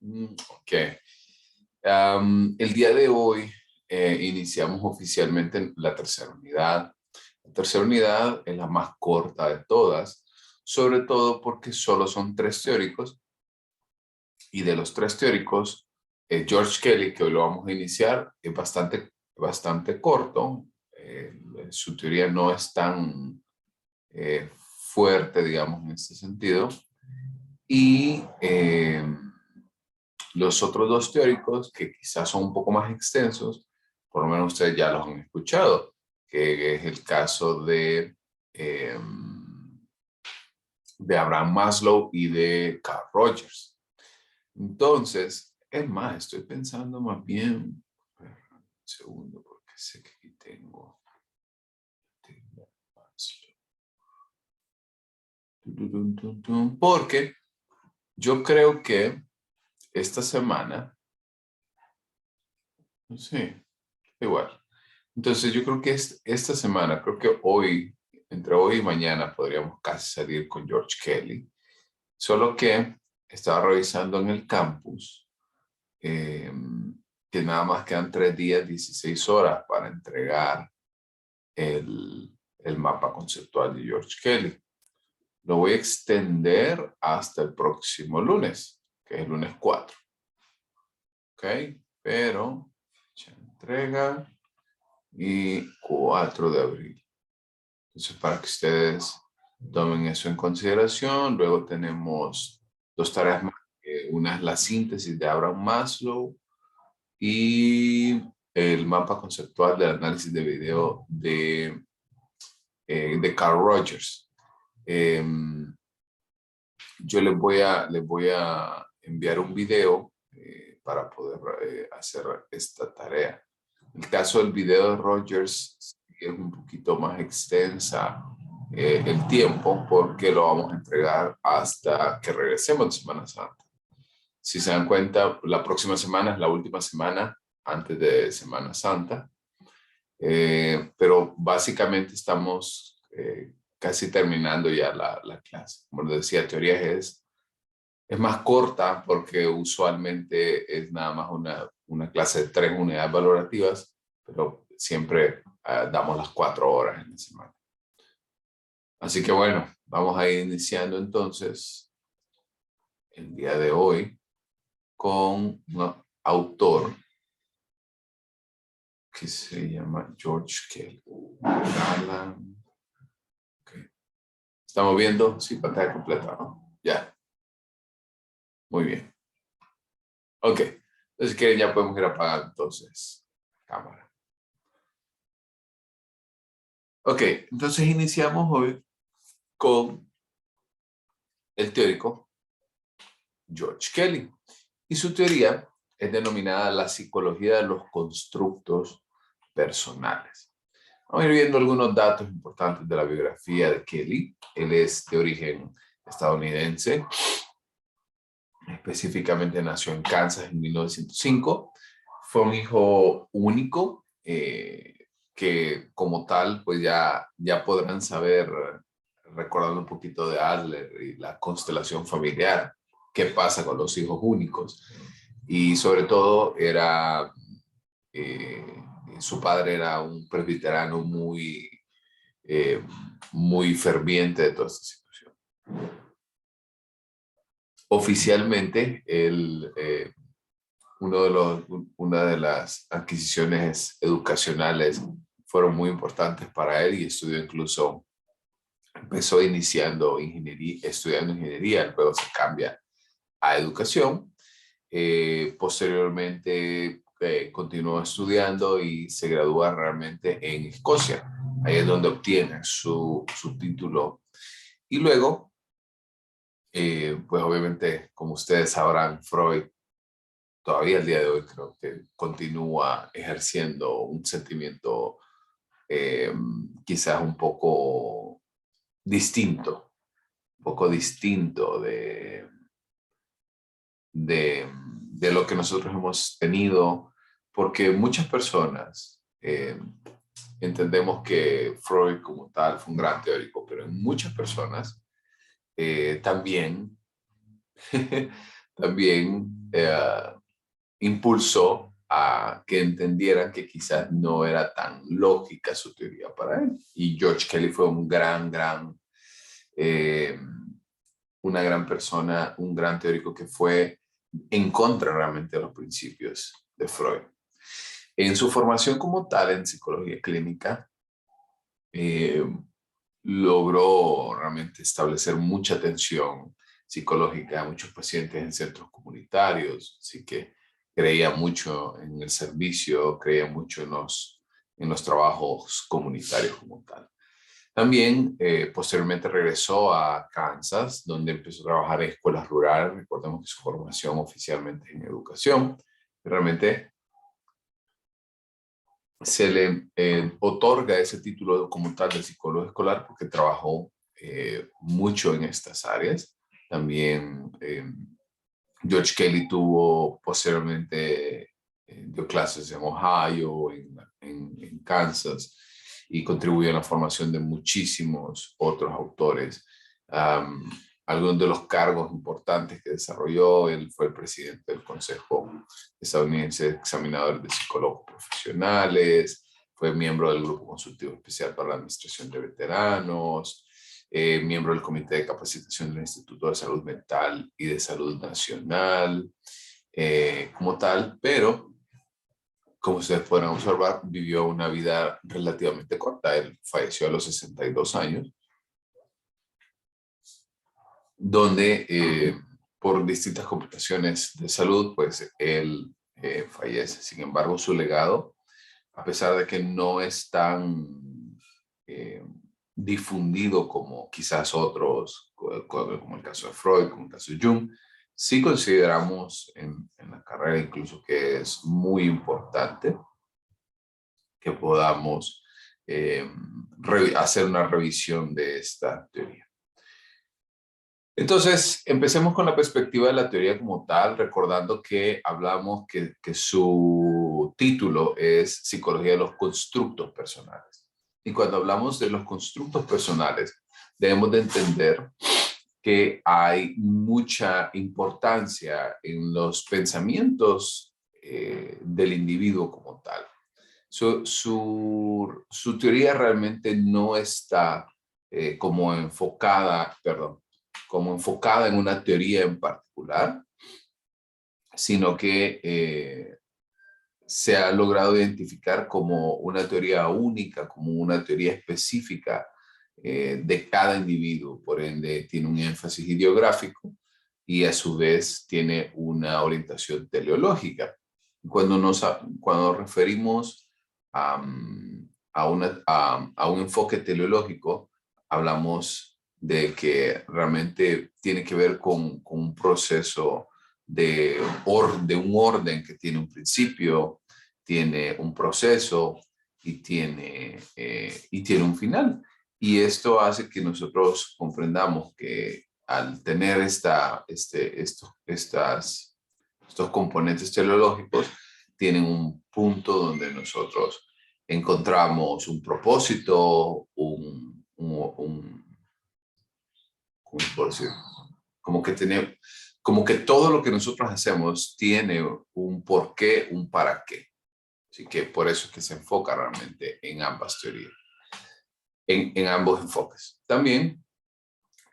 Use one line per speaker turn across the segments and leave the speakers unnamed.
Ok. El día de hoy iniciamos oficialmente la tercera unidad. La tercera unidad es la más corta de todas, sobre todo porque solo son 3 teóricos y de los 3 teóricos, George Kelly, que hoy lo vamos a iniciar, es bastante corto. Su teoría no es tan fuerte, digamos, en este sentido. Y los otros 2 teóricos, que quizás son un poco más extensos, por lo menos ustedes ya los han escuchado, que es el caso de Abraham Maslow y de Carl Rogers. Entonces, es más, estoy pensando más bien, un segundo, porque sé que aquí tengo Maslow. Porque yo creo que esta semana, sí, igual. Entonces yo creo que esta semana, creo que hoy, entre hoy y mañana, podríamos casi salir con George Kelly. Solo que estaba revisando en el campus que nada más quedan 3 días, 16 horas para entregar el mapa conceptual de George Kelly. Lo voy a extender hasta el próximo lunes, que es el lunes 4. ¿Ok? Pero, fecha de entrega y 4 de abril. Entonces, para que ustedes tomen eso en consideración. Luego tenemos 2 tareas más. Una es la síntesis de Abraham Maslow y el mapa conceptual del análisis de video de Carl Rogers. Yo les voy a enviar un video para poder hacer esta tarea. El caso del video de Rogers es un poquito más extensa el tiempo porque lo vamos a entregar hasta que regresemos de Semana Santa. Si se dan cuenta, la próxima semana es la última semana antes de Semana Santa, pero básicamente estamos casi terminando ya la clase. Como les decía, teoría es más corta porque usualmente es nada más una clase de 3 unidades valorativas, pero siempre damos las 4 horas en la semana. Así que bueno, vamos a ir iniciando entonces el día de hoy con un autor que se llama George Kelly. Okay. ¿Estamos viendo? Sí, pantalla completa, ¿no? Ya. Muy bien. Ok. Entonces, si quieren, ya podemos ir apagando entonces cámara. Ok, entonces iniciamos hoy con el teórico George Kelly. Y su teoría es denominada la psicología de los constructos personales. Vamos a ir viendo algunos datos importantes de la biografía de Kelly. Él es de origen estadounidense. Específicamente nació en Kansas en 1905. Fue un hijo único que como tal, pues ya podrán saber, recordando un poquito de Adler y la constelación familiar, qué pasa con los hijos únicos. Y sobre todo su padre era un presbiterano muy ferviente de toda esta situación. Oficialmente, una de las adquisiciones educacionales fueron muy importantes para él y empezó estudiando ingeniería, luego se cambia a educación. Posteriormente continuó estudiando y se gradúa realmente en Escocia. Ahí es donde obtiene su título. Y luego, pues obviamente, como ustedes sabrán, Freud todavía el día de hoy creo que continúa ejerciendo un sentimiento quizás un poco distinto de lo que nosotros hemos tenido, porque muchas personas entendemos que Freud como tal fue un gran teórico, pero en muchas personas también impulsó a que entendieran que quizás no era tan lógica su teoría para él. Y George Kelly fue una gran persona, un gran teórico que fue en contra realmente de los principios de Freud. En su formación como tal en psicología clínica, logró realmente establecer mucha atención psicológica a muchos pacientes en centros comunitarios, así que creía mucho en el servicio, creía mucho en los trabajos comunitarios como tal. También posteriormente regresó a Kansas, donde empezó a trabajar en escuelas rurales. Recordemos que su formación oficialmente es en educación. Realmente se le otorga ese título como tal de psicólogo escolar porque trabajó mucho en estas áreas. También George Kelly tuvo posteriormente, dio clases en Ohio, en Kansas, y contribuyó a la formación de muchísimos otros autores. Algunos de los cargos importantes que desarrolló, él fue el presidente del Consejo Estadounidense de Examinadores de Psicólogos Profesionales, fue miembro del Grupo Consultivo Especial para la Administración de Veteranos, miembro del Comité de Capacitación del Instituto de Salud Mental y de Salud Nacional, como tal, pero como ustedes podrán observar, vivió una vida relativamente corta. Él falleció a los 62 años, donde por distintas complicaciones de salud, pues él fallece. Sin embargo, su legado, a pesar de que no es tan difundido como quizás otros, como el caso de Freud, como el caso de Jung, sí consideramos en la carrera incluso que es muy importante que podamos hacer una revisión de esta teoría. Entonces, empecemos con la perspectiva de la teoría como tal, recordando que hablamos que su título es Psicología de los Constructos Personales. Y cuando hablamos de los constructos personales, debemos de entender que hay mucha importancia en los pensamientos del individuo como tal. Su teoría realmente no está como enfocada en una teoría en particular, sino que se ha logrado identificar como una teoría única, como una teoría específica de cada individuo. Por ende, tiene un énfasis ideográfico y a su vez tiene una orientación teleológica. Cuando referimos a un enfoque teleológico, hablamos de que realmente tiene que ver con un proceso de un orden que tiene un principio, tiene un proceso y tiene un final. Y esto hace que nosotros comprendamos que al tener estos componentes teleológicos, tienen un punto donde nosotros encontramos un propósito, ¿cómo puedo decir? Como que todo lo que nosotros hacemos tiene un porqué, un para qué. Así que por eso es que se enfoca realmente en ambas teorías, en ambos enfoques. También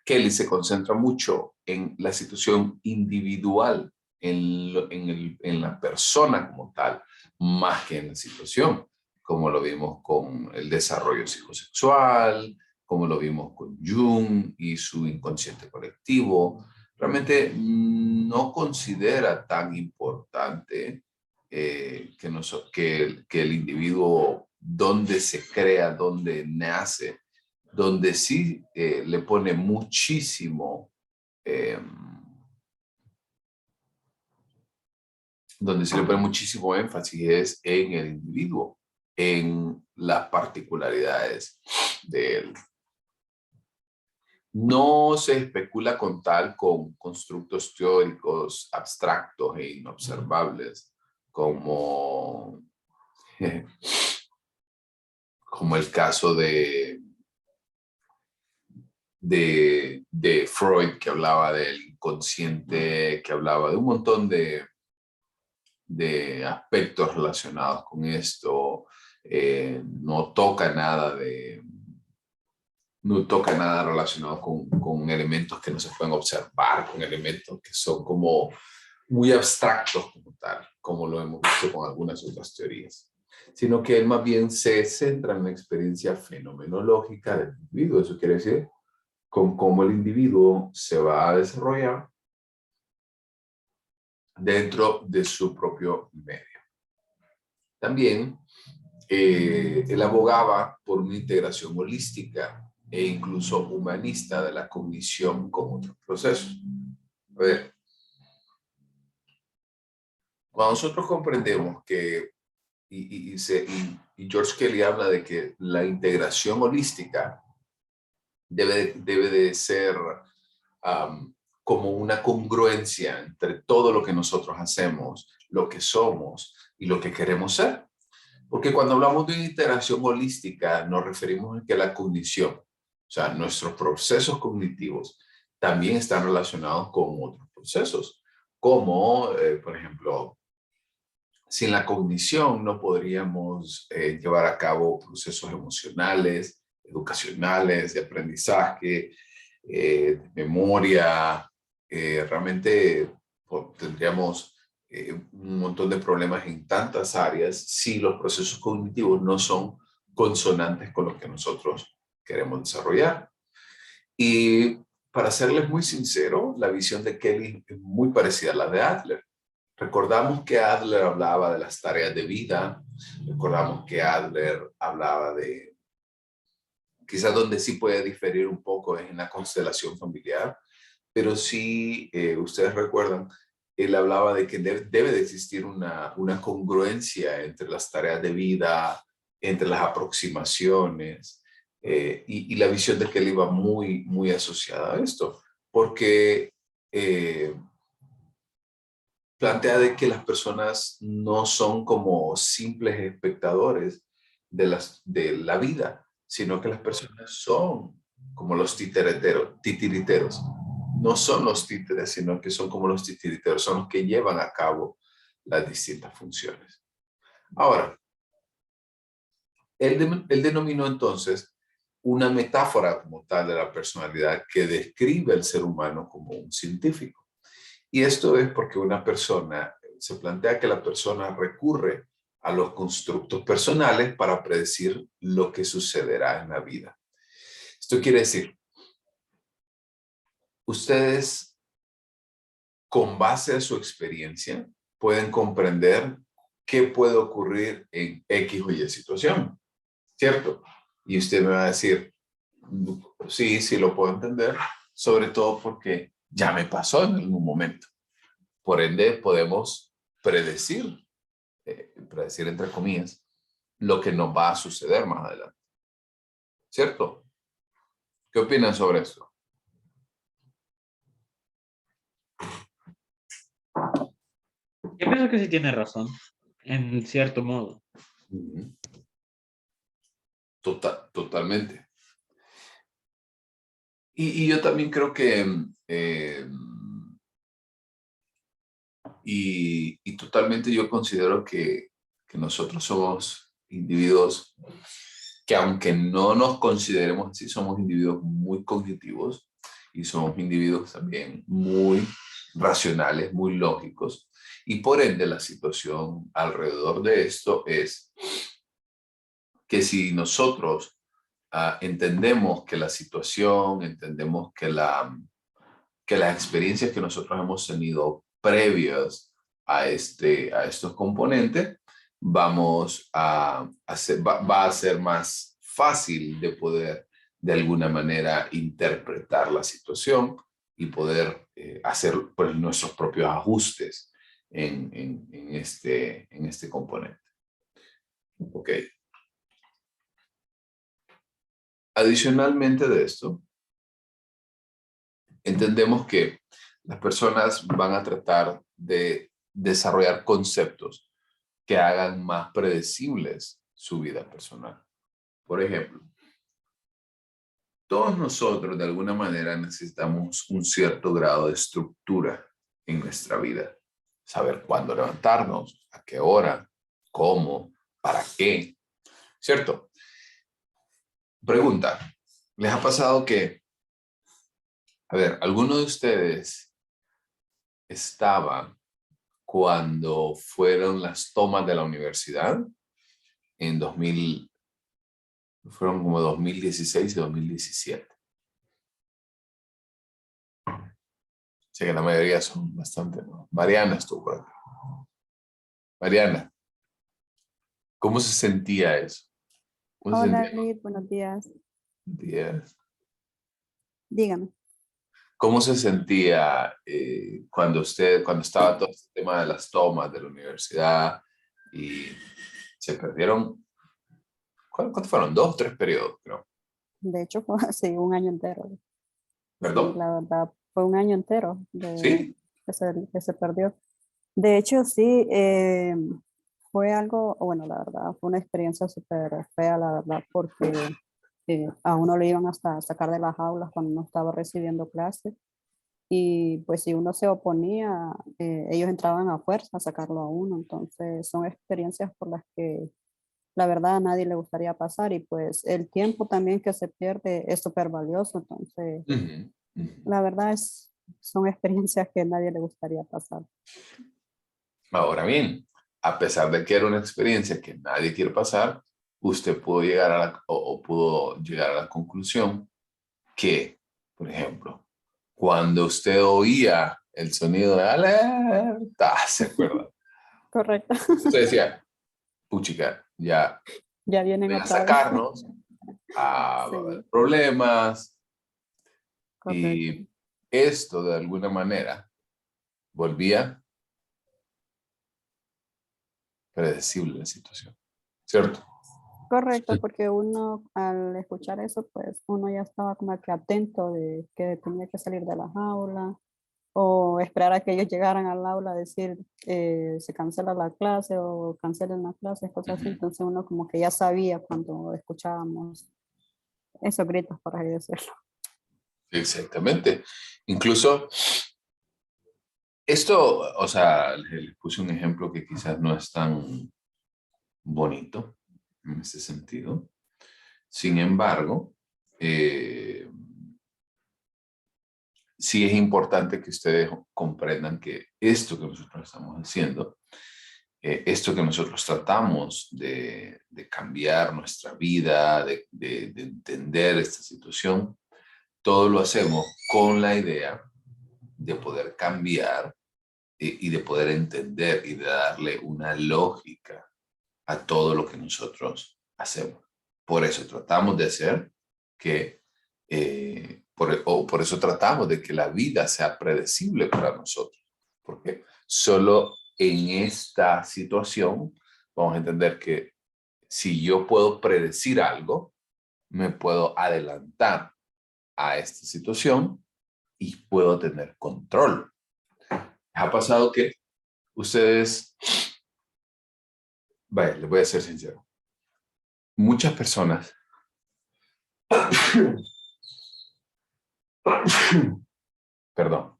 Kelly se concentra mucho en la situación individual, en la persona como tal, más que en la situación, como lo vimos con el desarrollo psicosexual, como lo vimos con Jung y su inconsciente colectivo. Realmente no considera tan importante que el individuo, dónde se crea, dónde nace, donde sí le pone muchísimo, donde sí le pone muchísimo énfasis es en el individuo, en las particularidades de él. No se especula con constructos teóricos abstractos e inobservables como, como el caso de Freud, que hablaba del inconsciente, que hablaba de un montón de aspectos relacionados con esto. No toca nada relacionado con elementos que no se pueden observar, con elementos que son como muy abstractos como tal, como lo hemos visto con algunas otras teorías, sino que él más bien se centra en la experiencia fenomenológica del individuo. Eso quiere decir con cómo el individuo se va a desarrollar dentro de su propio medio. También él abogaba por una integración holística e incluso humanista de la cognición con otros procesos. A ver, cuando nosotros comprendemos que, y George Kelly habla de que la integración holística debe de ser como una congruencia entre todo lo que nosotros hacemos, lo que somos y lo que queremos ser. Porque cuando hablamos de una integración holística, nos referimos a que la cognición, o sea, nuestros procesos cognitivos, también están relacionados con otros procesos, como, por ejemplo, sin la cognición no podríamos llevar a cabo procesos emocionales, educacionales, de aprendizaje, de memoria. Realmente tendríamos un montón de problemas en tantas áreas si los procesos cognitivos no son consonantes con lo que nosotros queremos desarrollar. Y para serles muy sincero, la visión de Kelly es muy parecida a la de Adler. Recordamos que Adler hablaba de las tareas de vida, recordamos que Adler hablaba de, quizás donde sí puede diferir un poco es en la constelación familiar, pero sí, ustedes recuerdan, él hablaba de que debe de existir una congruencia entre las tareas de vida, entre las aproximaciones, y la visión de que él iba muy, muy asociada a esto, porque plantea de que las personas no son como simples espectadores de la vida, sino que las personas son como los titiriteros. No son los títeres, sino que son como los titiriteros, son los que llevan a cabo las distintas funciones. Ahora, él denominó entonces una metáfora como tal de la personalidad que describe al ser humano como un científico. Y esto es porque una persona, se plantea que la persona recurre a los constructos personales para predecir lo que sucederá en la vida. Esto quiere decir, ustedes, con base a su experiencia, pueden comprender qué puede ocurrir en X o Y situación, ¿cierto? Y usted me va a decir, sí, sí lo puedo entender, sobre todo porque ya me pasó en algún momento. Por ende, podemos predecir entre comillas, lo que nos va a suceder más adelante. ¿Cierto? ¿Qué opinan sobre esto?
Yo pienso que sí tiene razón, en cierto modo.
Totalmente. Y yo también creo que, y totalmente yo considero que nosotros somos individuos que, aunque no nos consideremos así, somos individuos muy cognitivos y somos individuos también muy racionales, muy lógicos. Y por ende la situación alrededor de esto es que si nosotros entendemos que la situación, entendemos que las experiencias que nosotros hemos tenido previas a estos componentes, va a ser más fácil de poder de alguna manera interpretar la situación y poder hacer pues, nuestros propios ajustes en este componente. Ok. Adicionalmente de esto, entendemos que las personas van a tratar de desarrollar conceptos que hagan más predecibles su vida personal. Por ejemplo, todos nosotros de alguna manera necesitamos un cierto grado de estructura en nuestra vida. Saber cuándo levantarnos, a qué hora, cómo, para qué, ¿cierto? Pregunta, ¿les ha pasado que, a ver, alguno de ustedes estaba cuando fueron las tomas de la universidad en 2000, fueron como 2016 y 2017? Sé que la mayoría son bastante, ¿no? Mariana estuvo por acá. Mariana, ¿cómo se sentía eso? ¿Cómo se
Hola,
sentía?
Lid, buenos días.
Días.
Dígame.
¿Cómo se sentía cuando estaba todo este tema de las tomas de la universidad y se perdieron? ¿Cuántos fueron? 2 o 3 periodos, creo.
De hecho, fue sí, un año entero. Sí,
¿Perdón?
la verdad, fue un año entero
¿Sí?
que se perdió. De hecho, sí, fue algo, bueno, la verdad, fue una experiencia súper fea, la verdad, porque a uno le iban hasta sacar de las aulas cuando uno estaba recibiendo clases. Y pues si uno se oponía, ellos entraban a fuerza a sacarlo a uno. Entonces, son experiencias por las que la verdad a nadie le gustaría pasar y pues el tiempo también que se pierde es súper valioso, entonces
Ujú, ujú.
la verdad son experiencias que a nadie le gustaría pasar.
Ahora bien, a pesar de que era una experiencia que nadie quiere pasar, usted pudo llegar o pudo llegar a la conclusión que, por ejemplo, cuando usted oía el sonido de alerta, ¿se acuerda?
Correcto,
Usted decía, puchica, ya
ya vienen
van a
otra vez.
sacarnos, va a haber
Sí,
problemas,
correcto.
y esto de alguna manera volvía predecible la situación, ¿cierto?
Correcto, porque uno al escuchar eso, pues uno ya estaba como que atento de que tenía que salir de las aulas o esperar a que ellos llegaran al aula a decir se cancela la clase o cancelen las clases, cosas así.
Ujú.
Entonces uno como que ya sabía cuando escuchábamos esos gritos, por así decirlo.
Exactamente. Incluso esto, o sea, les puse un ejemplo que quizás no es tan bonito en ese sentido. Sin embargo, eh, sí es importante que ustedes comprendan que esto que nosotros estamos haciendo, esto que nosotros tratamos de cambiar nuestra vida, de entender esta situación, todo lo hacemos con la idea de poder cambiar y de poder entender y de darle una lógica a todo lo que nosotros hacemos. Por eso tratamos de hacer que, por eso tratamos de que la vida sea predecible para nosotros, porque solo en esta situación vamos a entender que si yo puedo predecir algo, me puedo adelantar a esta situación y puedo tener control. ¿Ha pasado que ustedes, vaya, les voy a ser sincero, muchas personas, perdón,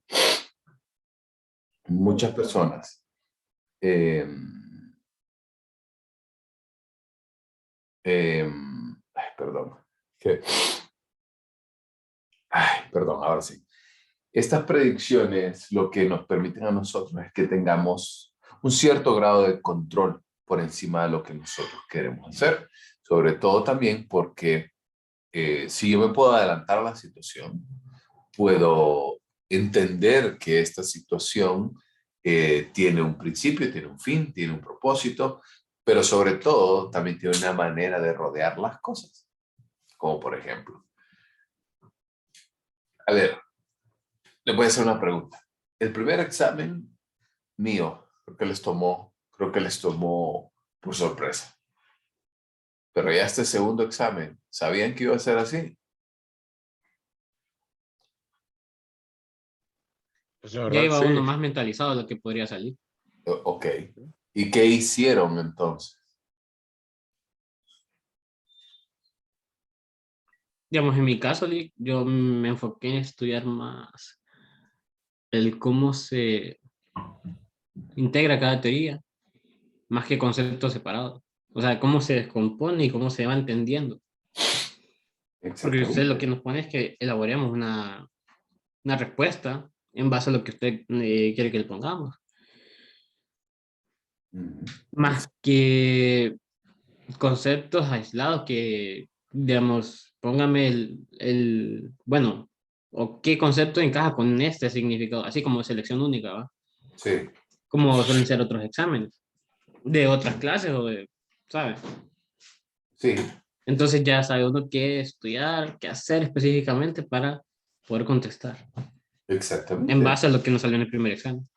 muchas personas eh, perdón, que, perdón, ahora sí. Estas predicciones lo que nos permiten a nosotros es que tengamos un cierto grado de control por encima de lo que nosotros queremos hacer. Sobre todo también porque si yo me puedo adelantar a la situación, puedo entender que esta situación tiene un principio, tiene un fin, tiene un propósito, pero sobre todo también tiene una manera de rodear las cosas. Como por ejemplo, a ver, le voy a hacer una pregunta. El primer examen mío, creo que les tomó por sorpresa. Pero ya este segundo examen, ¿sabían que iba a ser así?
Pues la
Ya
verdad,
iba
sí.
uno más mentalizado de lo que podría salir.
Ok. ¿Y qué hicieron entonces?
digamos, en mi caso, yo me enfoqué en estudiar más el cómo se integra cada teoría, más que conceptos separados. O sea, cómo se descompone y cómo se va entendiendo. Porque usted lo que
Exactamente.
nos pone es que elaboremos una respuesta en base a lo que usted quiere que le pongamos.
Ujú.
Más que conceptos aislados que, digamos, póngame bueno, o qué concepto encaja con este significado, así como selección única, ¿va?
Sí,
Como suelen ser otros exámenes de otras clases o de, ¿sabes?
sí,
Entonces ya sabe uno qué estudiar, qué hacer específicamente para poder contestar en
exactamente.
base a lo que nos salió en el primer examen.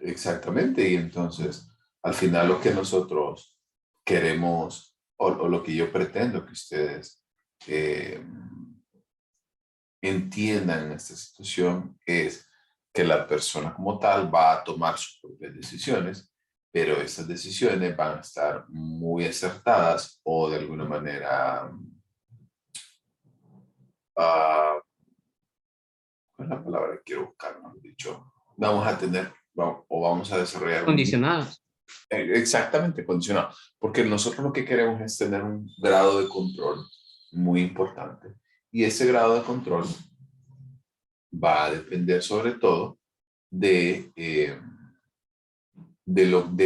Exactamente. Y entonces, al final lo que nosotros queremos o lo que yo pretendo que ustedes eh, entiendan en esta situación es que la persona como tal va a tomar sus propias decisiones, pero esas decisiones van a estar muy acertadas o de alguna manera, ¿cuál es la palabra que quiero buscar? Mejor dicho, vamos a tener o vamos a desarrollar un
Condicionadas.
exactamente condicionado, porque nosotros lo que queremos es tener un grado de control muy importante y ese grado de control va a depender sobre todo de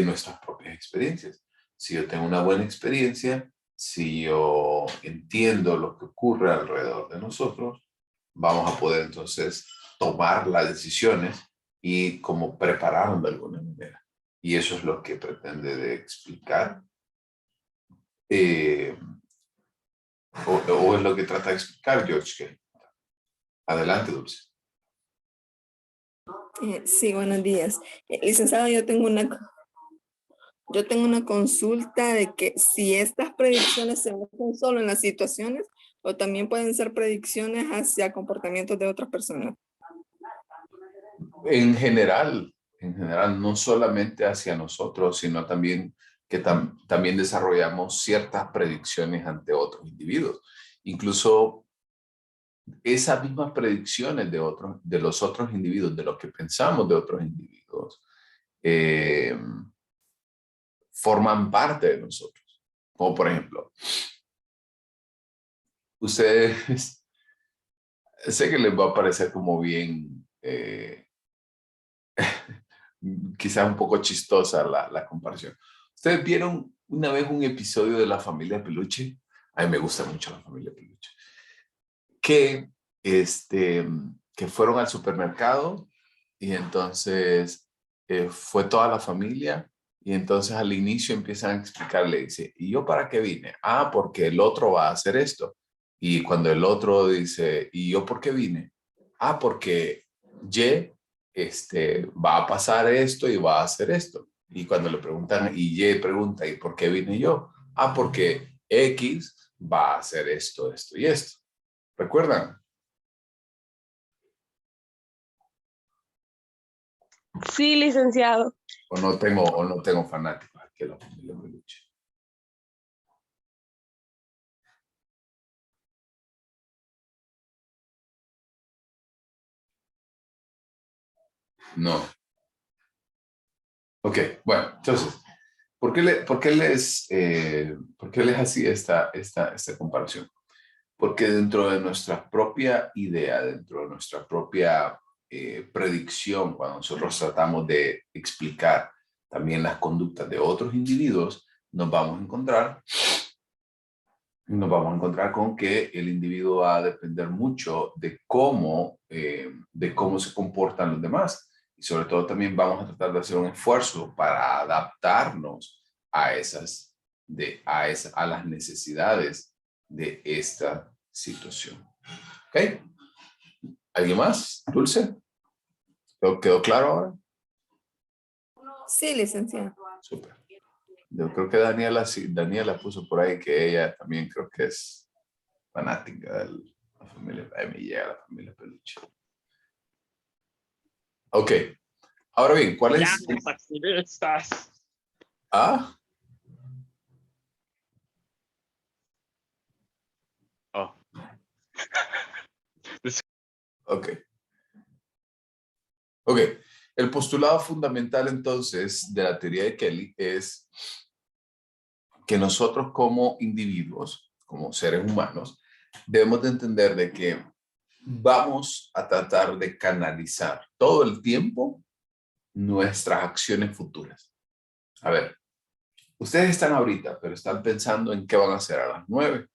nuestras propias experiencias. Si yo tengo una buena experiencia, si yo entiendo lo que ocurre alrededor de nosotros, vamos a poder entonces tomar las decisiones y como prepararnos de alguna manera. Y eso es lo que pretende de explicar, eh, o es lo que trata de explicar George Kelly. Adelante, Dulce.
Sí, buenos días. Licenciado, yo tengo una consulta de que si estas predicciones se basan solo en las situaciones o también pueden ser predicciones hacia comportamientos de otras personas.
En general, no solamente hacia nosotros, sino también que también desarrollamos ciertas predicciones ante otros individuos. Incluso esas mismas predicciones de los otros individuos, de lo que pensamos de otros individuos, eh, forman parte de nosotros. Como por ejemplo, ustedes, sé que les va a parecer como bien, quizás un poco chistosa la comparación. ¿Ustedes vieron una vez un episodio de La Familia Peluche? A mí me gusta mucho La Familia Peluche. Que, que fueron al supermercado y entonces fue toda la familia y entonces al inicio empiezan a explicarle, dice, ¿y yo para qué vine? Ah, porque el otro va a hacer esto. Y cuando el otro dice, ¿y yo por qué vine? Ah, porque Y va a pasar esto y va a hacer esto. Y cuando le preguntan, y Y pregunta, ¿y por qué vine yo? Ah, porque X va a hacer esto, esto y esto. ¿Recuerdan?
Sí, licenciado.
O no tengo fanáticos aquí en La Familia Peluche. No. Ok, bueno, entonces, ¿por qué les hacía esta comparación? Porque dentro de nuestra propia idea, dentro de nuestra propia predicción, cuando nosotros tratamos de explicar también las conductas de otros individuos, nos vamos a encontrar con que el individuo va a depender mucho de cómo se comportan los demás. Y sobre todo también vamos a tratar de hacer un esfuerzo para adaptarnos a las necesidades de esta situación. ¿Ok? ¿Alguien más? Dulce, ¿quedó claro ahora?
Sí, licenciado.
Súper. Yo creo que Daniela, sí, Daniela puso por ahí que ella también creo que es fanática de la familia, a mí me llega la familia Peluche. Ok, ahora bien, ¿cuál
Ya,
es?
activistas.
Ah,
Oh.
Ok. Ok. El postulado fundamental entonces de la teoría de Kelly es que nosotros como individuos, como seres humanos, debemos de entender de que vamos a tratar de canalizar todo el tiempo nuestras acciones futuras. A ver, ustedes están ahorita, pero están pensando en qué van a hacer a las 9.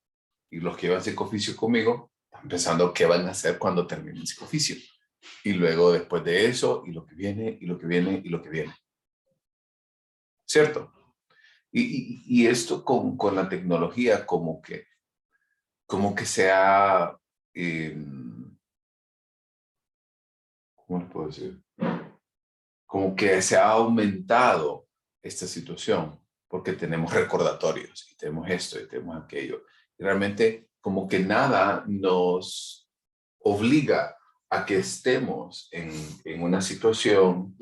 Y los que llevan psicoficio conmigo están pensando qué van a hacer cuando terminen psicoficio. Y luego después de eso, y lo que viene, y lo que viene, y lo que viene. ¿Cierto? Y esto con la tecnología como que se ha, ¿cómo les puedo decir? Como que se ha aumentado esta situación porque tenemos recordatorios y tenemos esto y tenemos aquello. Y realmente como que nada nos obliga a que estemos en una situación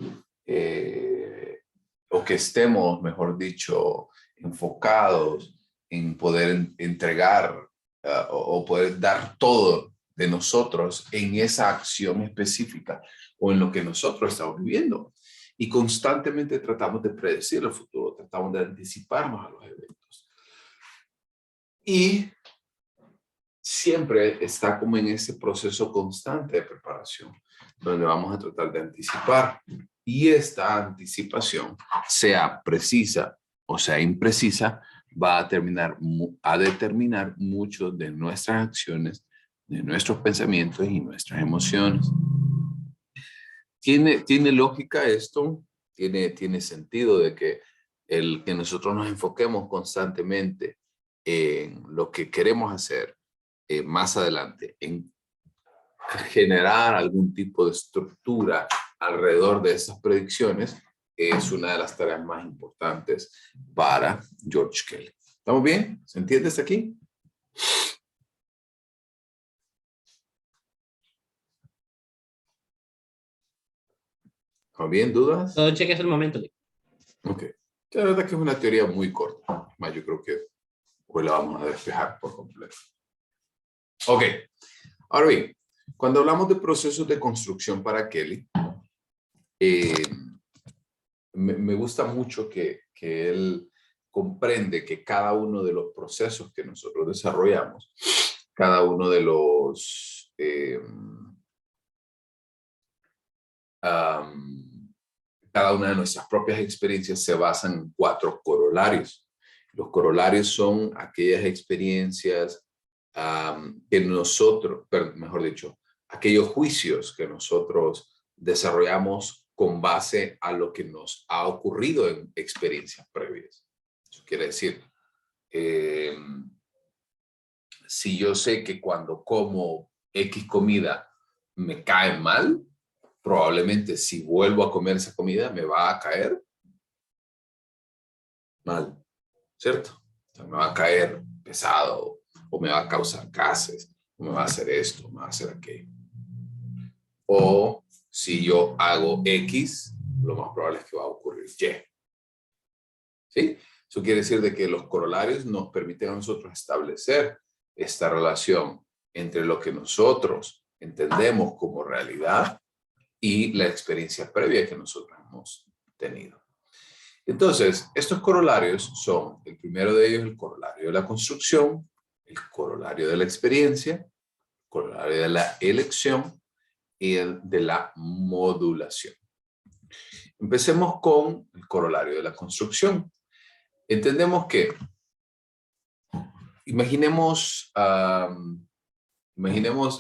o que estemos, mejor dicho, enfocados en poder entregar o poder dar todo de nosotros en esa acción específica o en lo que nosotros estamos viviendo. Y constantemente tratamos de predecir el futuro, tratamos de anticiparnos a los eventos. Y siempre está como en ese proceso constante de preparación, donde vamos a tratar de anticipar. Y esta anticipación, sea precisa o sea imprecisa, va a determinar mucho de nuestras acciones, de nuestros pensamientos y nuestras emociones. ¿Tiene lógica esto? ¿Tiene sentido de que el que nosotros nos enfoquemos constantemente en lo que queremos hacer más adelante, en generar algún tipo de estructura alrededor de esas predicciones, es una de las tareas más importantes para George Kelly? ¿Estamos bien? ¿Se entiende hasta aquí? ¿Estamos bien? ¿Dudas?
Todo cheque es el momento.
Ok. La verdad que es una teoría muy corta. Más yo creo que hoy la vamos a despejar por completo. Ok. Ahora bien, cuando hablamos de procesos de construcción para Kelly, me gusta mucho que él comprende que cada uno de los procesos que nosotros desarrollamos, cada uno de los cada una de nuestras propias experiencias se basan en 4 corolarios. Los corolarios son aquellas experiencias que nosotros, mejor dicho, aquellos juicios que nosotros desarrollamos con base a lo que nos ha ocurrido en experiencias previas. Eso quiere decir, si yo sé que cuando como X comida me cae mal, probablemente si vuelvo a comer esa comida me va a caer mal, ¿cierto? O sea, me va a caer pesado, o me va a causar gases, o me va a hacer esto, me va a hacer aquello. O si yo hago X, lo más probable es que va a ocurrir Y. ¿Sí? Eso quiere decir de que los corolarios nos permiten a nosotros establecer esta relación entre lo que nosotros entendemos como realidad y la experiencia previa que nosotros hemos tenido. Entonces, estos corolarios son, el primero de ellos, el corolario de la construcción, el corolario de la experiencia, el corolario de la elección y el de la modulación. Empecemos con el corolario de la construcción. Entendemos que, imaginemos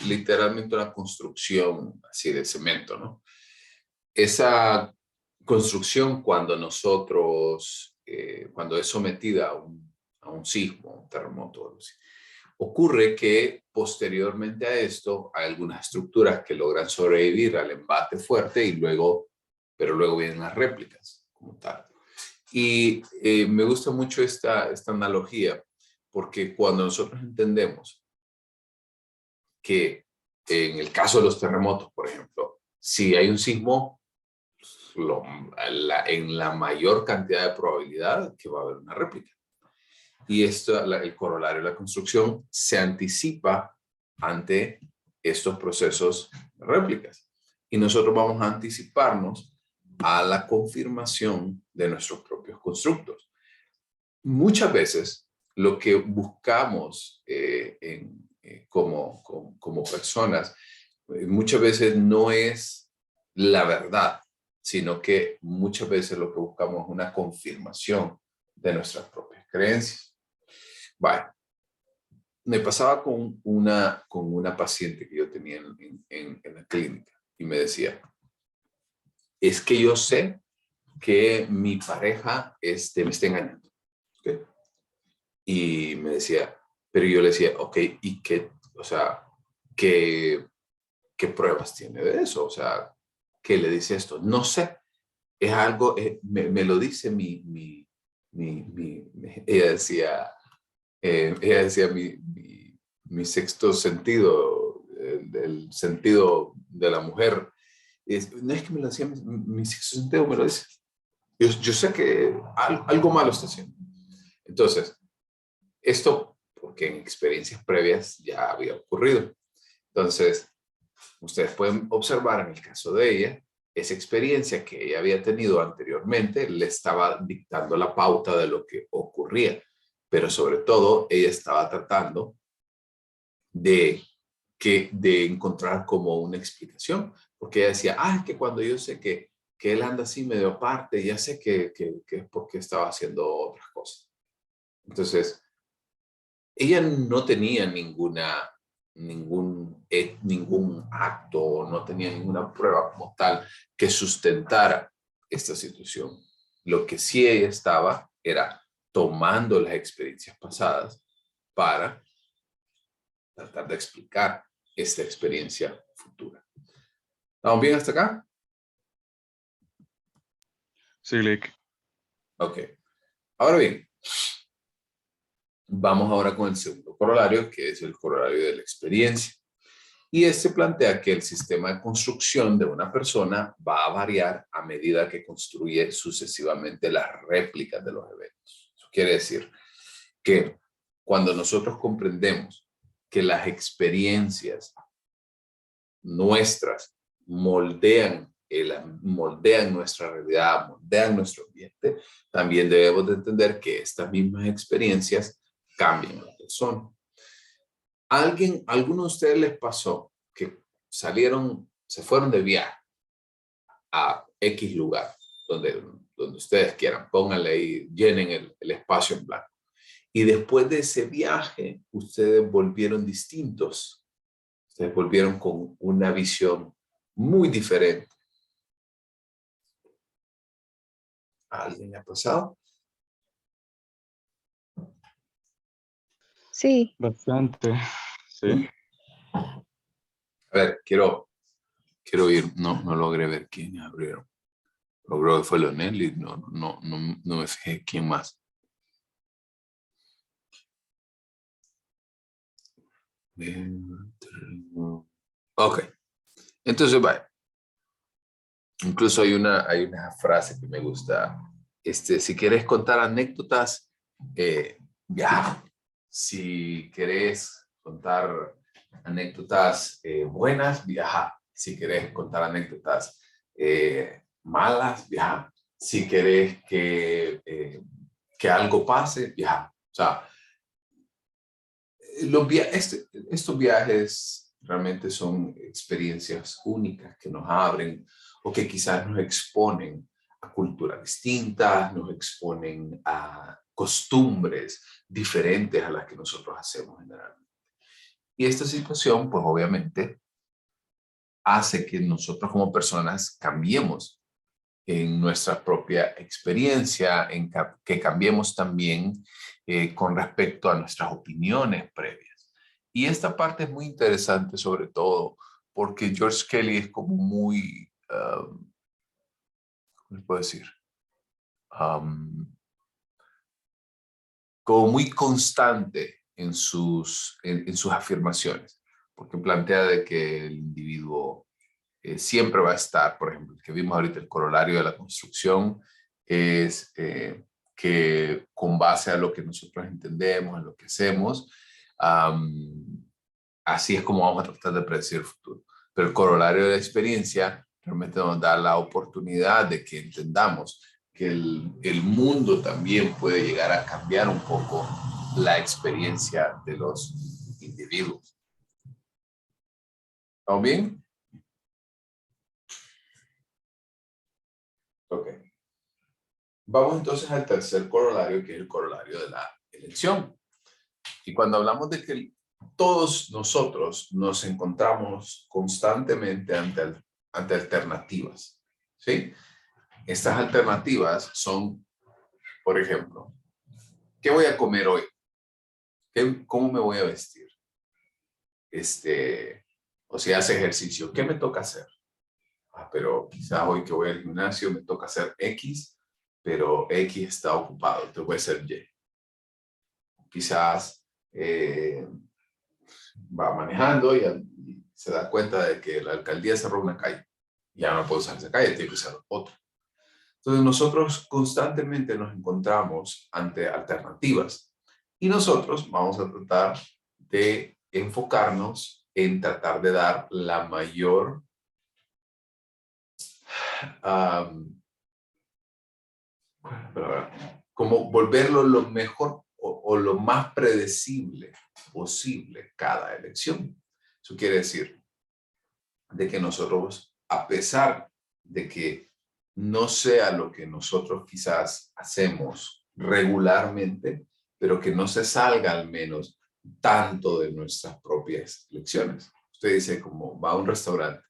literalmente una construcción así de cemento, ¿no? Esa construcción cuando cuando es sometida a un sismo, un terremoto, algo así, ocurre que posteriormente a esto hay algunas estructuras que logran sobrevivir al embate fuerte pero luego vienen las réplicas como tal. Y me gusta mucho esta analogía porque cuando nosotros entendemos que en el caso de los terremotos, por ejemplo, si hay un sismo, en la mayor cantidad de probabilidad que va a haber una réplica. Y el corolario de la construcción se anticipa ante estos procesos réplicas. Y nosotros vamos a anticiparnos a la confirmación de nuestros propios constructos. Muchas veces lo que buscamos como personas, muchas veces no es la verdad, sino que muchas veces lo que buscamos es una confirmación de nuestras propias creencias. Bueno, me pasaba con una paciente que yo tenía en la clínica y me decía, es que yo sé que mi pareja me está engañando. ¿Okay? Y me decía, pero yo le decía, ok, ¿y qué, o sea, qué pruebas tiene de eso? O sea, ¿qué le dice esto? No sé, es algo, me lo dice ella decía mi sexto sentido, el sentido de la mujer. No es que me lo decía mi sexto sentido, me lo dice. Yo sé que algo malo está haciendo. Entonces, esto porque en experiencias previas ya había ocurrido. Entonces, ustedes pueden observar en el caso de ella, esa experiencia que ella había tenido anteriormente le estaba dictando la pauta de lo que ocurría. Pero sobre todo, ella estaba tratando de encontrar como una explicación. Porque ella decía, que cuando yo sé que él anda así medio aparte, ya sé que es porque estaba haciendo otras cosas. Entonces, ella no tenía ningún acto, no tenía ninguna prueba como tal que sustentara esta situación. Lo que sí ella estaba era tomando las experiencias pasadas para tratar de explicar esta experiencia futura. ¿Estamos bien hasta acá?
Sí, Lick.
Ok. Ahora bien, vamos ahora con el segundo corolario, que es el corolario de la experiencia. Y este plantea que el sistema de construcción de una persona va a variar a medida que construye sucesivamente las réplicas de los eventos. Eso quiere decir que cuando nosotros comprendemos que las experiencias nuestras moldean nuestra realidad, moldean nuestro ambiente, también debemos de entender que estas mismas experiencias cambian a la persona. ¿Alguno de ustedes les pasó que se fueron de viaje a X lugar, donde ustedes quieran, pónganle ahí, llenen el espacio en blanco? Y después de ese viaje, ustedes volvieron distintos. Ustedes volvieron con una visión muy diferente. ¿A alguien le ha pasado?
Sí,
Bastante. Sí.
A ver, quiero ir, no logré ver quién abrieron. Logró que fue Leonel y no me fijé quién más. Ok, entonces vaya. Incluso hay una frase que me gusta. Si quieres contar anécdotas, viaja. Si querés contar anécdotas buenas, viaja. Si querés contar anécdotas malas, viaja. Si querés que algo pase, viaja. O sea, estos viajes realmente son experiencias únicas que nos abren o que quizás nos exponen a culturas distintas, nos exponen a costumbres diferentes a las que nosotros hacemos generalmente. Y esta situación, pues obviamente, hace que nosotros como personas cambiemos en nuestra propia experiencia, que cambiemos también con respecto a nuestras opiniones previas. Y esta parte es muy interesante, sobre todo porque George Kelly es como muy, ¿cómo les puedo decir? Como muy constante en sus afirmaciones, porque plantea de que el individuo siempre va a estar, por ejemplo, el que vimos ahorita, el corolario de la construcción, es que con base a lo que nosotros entendemos, en lo que hacemos, así es como vamos a tratar de predecir el futuro. Pero el corolario de la experiencia realmente nos da la oportunidad de que entendamos que el mundo también puede llegar a cambiar un poco la experiencia de los individuos. ¿Estamos bien? Ok. Vamos entonces al tercer corolario, que es el corolario de la elección. Y cuando hablamos de que todos nosotros nos encontramos constantemente ante alternativas, ¿sí? Estas alternativas son, por ejemplo, ¿qué voy a comer hoy? ¿Cómo me voy a vestir? O si hace ejercicio, ¿qué me toca hacer? Pero quizás hoy que voy al gimnasio me toca hacer X, pero X está ocupado, entonces voy a hacer Y. Quizás va manejando y se da cuenta de que la alcaldía cerró una calle. Ya no puede usar esa calle, tiene que usar otra. Entonces nosotros constantemente nos encontramos ante alternativas y nosotros vamos a tratar de enfocarnos en tratar de dar la mayor como volverlo lo mejor o lo más predecible posible cada elección. Eso quiere decir de que nosotros, a pesar de que no sea lo que nosotros quizás hacemos regularmente, pero que no se salga al menos tanto de nuestras propias elecciones. Usted dice como va a un restaurante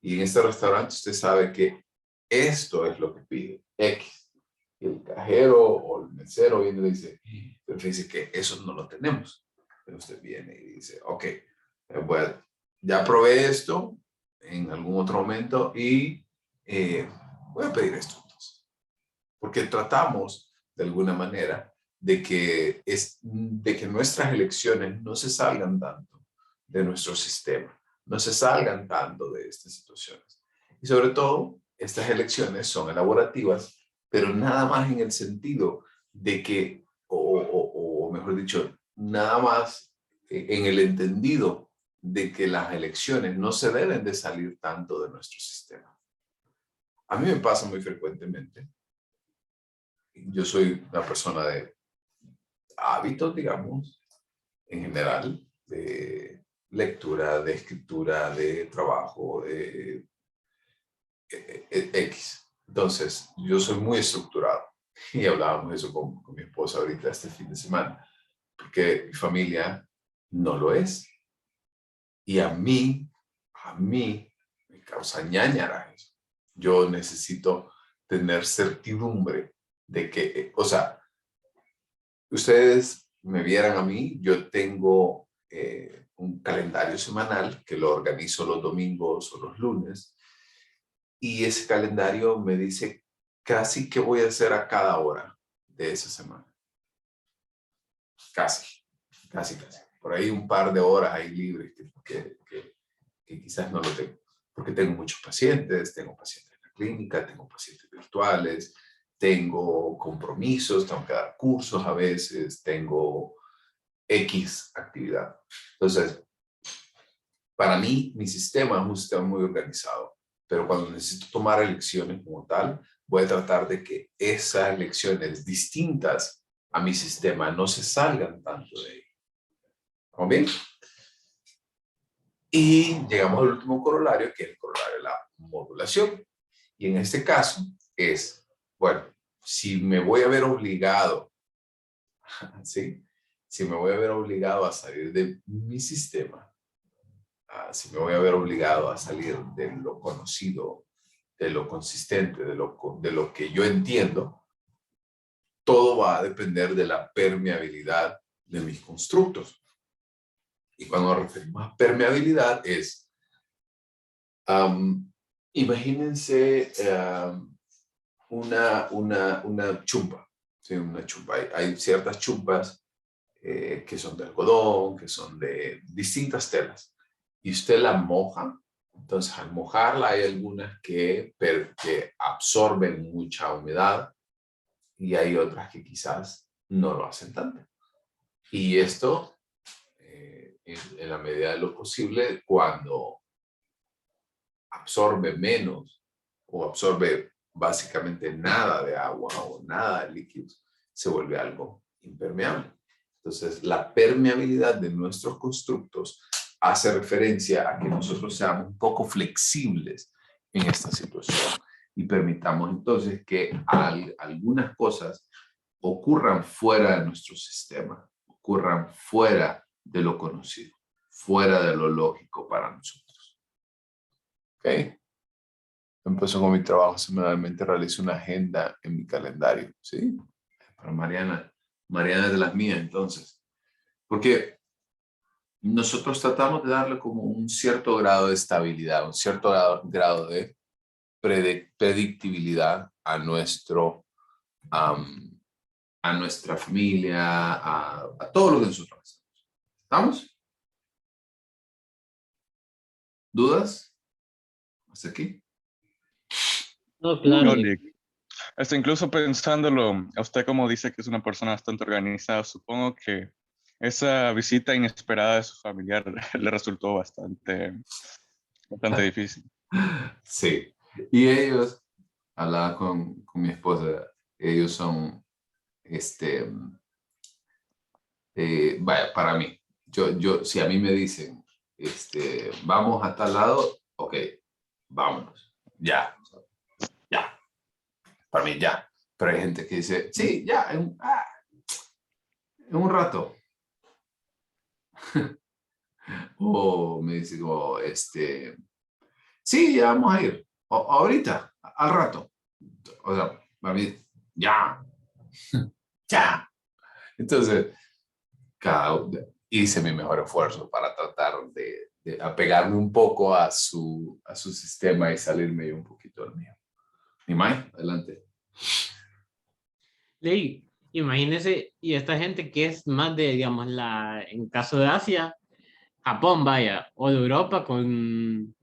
y en este restaurante usted sabe que esto es lo que pide, X. Y el cajero o el mesero viene y dice, dice que eso no lo tenemos. Pero usted viene y dice, ok, bueno, ya probé esto en algún otro momento y voy a pedir esto entonces. Porque tratamos de alguna manera de que nuestras elecciones no se salgan tanto de nuestro sistema, no se salgan tanto de estas situaciones. Y sobre todo, estas elecciones son elaborativas, pero nada más en el sentido de que, o mejor dicho, nada más en el entendido de que las elecciones no se deben de salir tanto de nuestro sistema. A mí me pasa muy frecuentemente. Yo soy una persona de hábitos, digamos, en general, de lectura, de escritura, de trabajo, de X. Entonces, yo soy muy estructurado. Y hablábamos de eso con mi esposa ahorita este fin de semana, porque mi familia no lo es. Y a mí me causa ñáñara eso. Yo necesito tener certidumbre de que, o sea, ustedes me vieran a mí, yo tengo un calendario semanal que lo organizo los domingos o los lunes, y ese calendario me dice casi qué voy a hacer a cada hora de esa semana. Casi. Por ahí un par de horas ahí libres que quizás no lo tengo, porque tengo muchos pacientes, tengo pacientes en la clínica, tengo pacientes virtuales, tengo compromisos, tengo que dar cursos a veces, tengo X actividad. Entonces, para mí, mi sistema es un sistema muy organizado, pero cuando necesito tomar elecciones como tal, voy a tratar de que esas elecciones distintas a mi sistema no se salgan tanto de ahí. ¿Estamos bien? Y llegamos al último corolario, que es el corolario de la modulación. Y en este caso es, bueno, si me voy a ver obligado, ¿sí? Si me voy a ver obligado a salir de mi sistema, si me voy a ver obligado a salir de lo conocido, de lo consistente, de lo que yo entiendo, todo va a depender de la permeabilidad de mis constructos. Y cuando nos referimos a permeabilidad es, imagínense una chumpa, ¿sí? Una chumpa. Hay ciertas chumpas que son de algodón, que son de distintas telas. Y usted la moja, entonces al mojarla hay algunas que absorben mucha humedad y hay otras que quizás no lo hacen tanto. Y esto, en la medida de lo posible, cuando absorbe menos o absorbe básicamente nada de agua o nada de líquidos, se vuelve algo impermeable. Entonces, la permeabilidad de nuestros constructos hace referencia a que nosotros seamos un poco flexibles en esta situación y permitamos entonces que algunas cosas ocurran fuera de nuestro sistema, ocurran fuera de lo conocido, fuera de lo lógico para nosotros. ¿Ok? Empezó con mi trabajo semanalmente, realizo una agenda en mi calendario, ¿sí? Para Mariana es de las mías, entonces. Porque nosotros tratamos de darle como un cierto grado de estabilidad, un cierto grado de predictibilidad a nuestra familia, a todo lo que nosotros hacemos. ¿Estamos? ¿Dudas? ¿Hasta aquí?
No, claro.
No, Lick. Incluso pensándolo, a usted como dice que es una persona bastante organizada, supongo que esa visita inesperada de su familiar le resultó bastante difícil.
Sí. Y ellos, hablaba con mi esposa, ellos son, vaya, para mí, si a mí me dicen, vamos a tal lado, ok, vámonos, ya, para mí ya. Pero hay gente que dice, sí, ya, en un rato. O me dice como, sí, ya vamos a ir, ahorita, al rato. O sea, para mí, ya, ya. Entonces, hice mi mejor esfuerzo para tratar de apegarme un poco a su sistema y salirme yo un poquito del mío. ¿Y Mai? Adelante.
Ley, imagínese, y esta gente que es más de, digamos, en caso de Asia, Japón, vaya, o de Europa con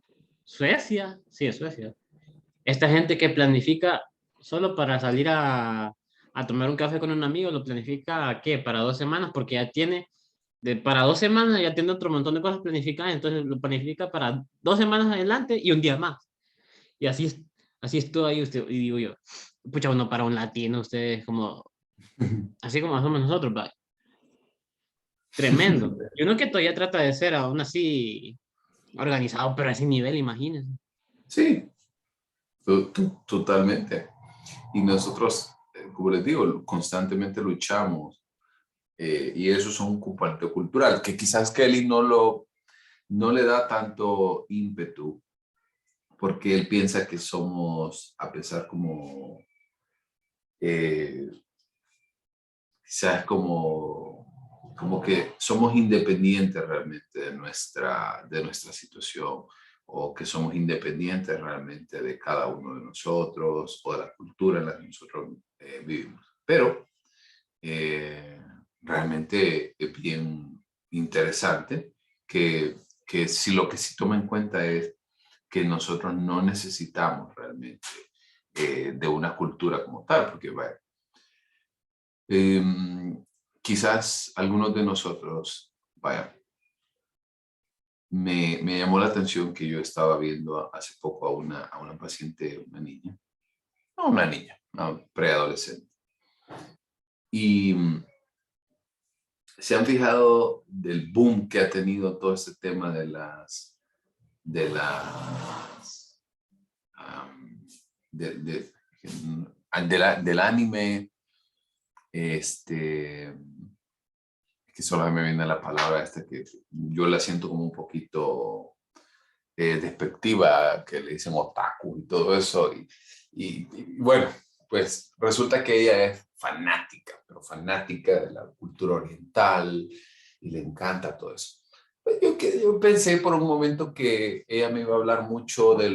Suecia, sí, es Suecia. Esta gente que planifica solo para salir a tomar un café con un amigo, lo planifica, ¿qué? Para 2 semanas, porque ya tiene, para 2 semanas ya tiene otro montón de cosas planificadas, entonces lo planifica para 2 semanas adelante y un día más. Y así estuvo ahí usted, y digo yo, pucha, uno para un latino, ustedes como, así como somos nosotros, va. Tremendo. Y uno que todavía trata de ser aún así organizado, pero a ese nivel, imagínense.
Sí, totalmente. Y nosotros, como les digo, constantemente luchamos. Y eso es un componente cultural que quizás Kelly no le da tanto ímpetu porque él piensa que somos, a pesar como, quizás como que somos independientes realmente de nuestra situación o que somos independientes realmente de cada uno de nosotros o de la cultura en la que nosotros vivimos. Pero realmente es bien interesante que si lo que sí toma en cuenta es que nosotros no necesitamos realmente de una cultura como tal, porque vaya, quizás algunos de nosotros, vaya, me llamó la atención que yo estaba viendo hace poco a una paciente, una niña, no una niña, una preadolescente. Y se han fijado del boom que ha tenido todo este tema del anime, que solo me viene la palabra esta que yo la siento como un poquito despectiva, que le dicen otaku y todo eso. Y bueno, pues resulta que ella es fanática, pero fanática de la cultura oriental y le encanta todo eso. Pues yo pensé por un momento que ella me iba a hablar mucho de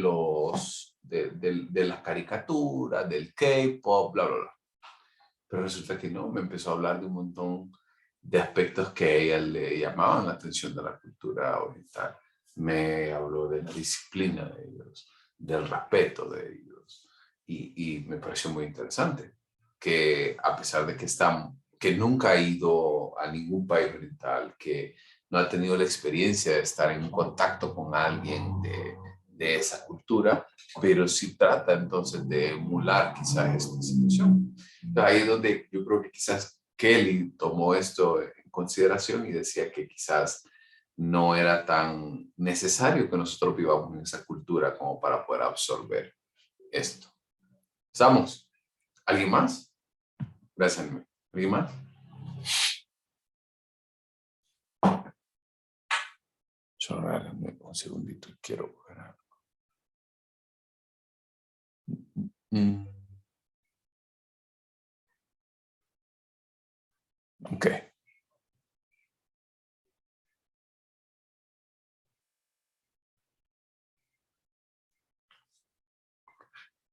las caricaturas, del K-pop, bla, bla, bla. Pero resulta que no, me empezó a hablar de un montón de aspectos que a ella le llamaban la atención de la cultura oriental. Me habló de la disciplina de ellos, del respeto de ellos. Y me pareció muy interesante que a pesar de que nunca ha ido a ningún país oriental, que no ha tenido la experiencia de estar en contacto con alguien de esa cultura, pero sí trata entonces de emular quizás esta situación. Entonces, ahí es donde yo creo que quizás Kelly tomó esto en consideración y decía que quizás no era tan necesario que nosotros vivamos en esa cultura como para poder absorber esto. ¿Estamos? ¿Alguien más? Gracias. ¿Alguien más? Solo regálame un segundito, quiero ver algo. Ok.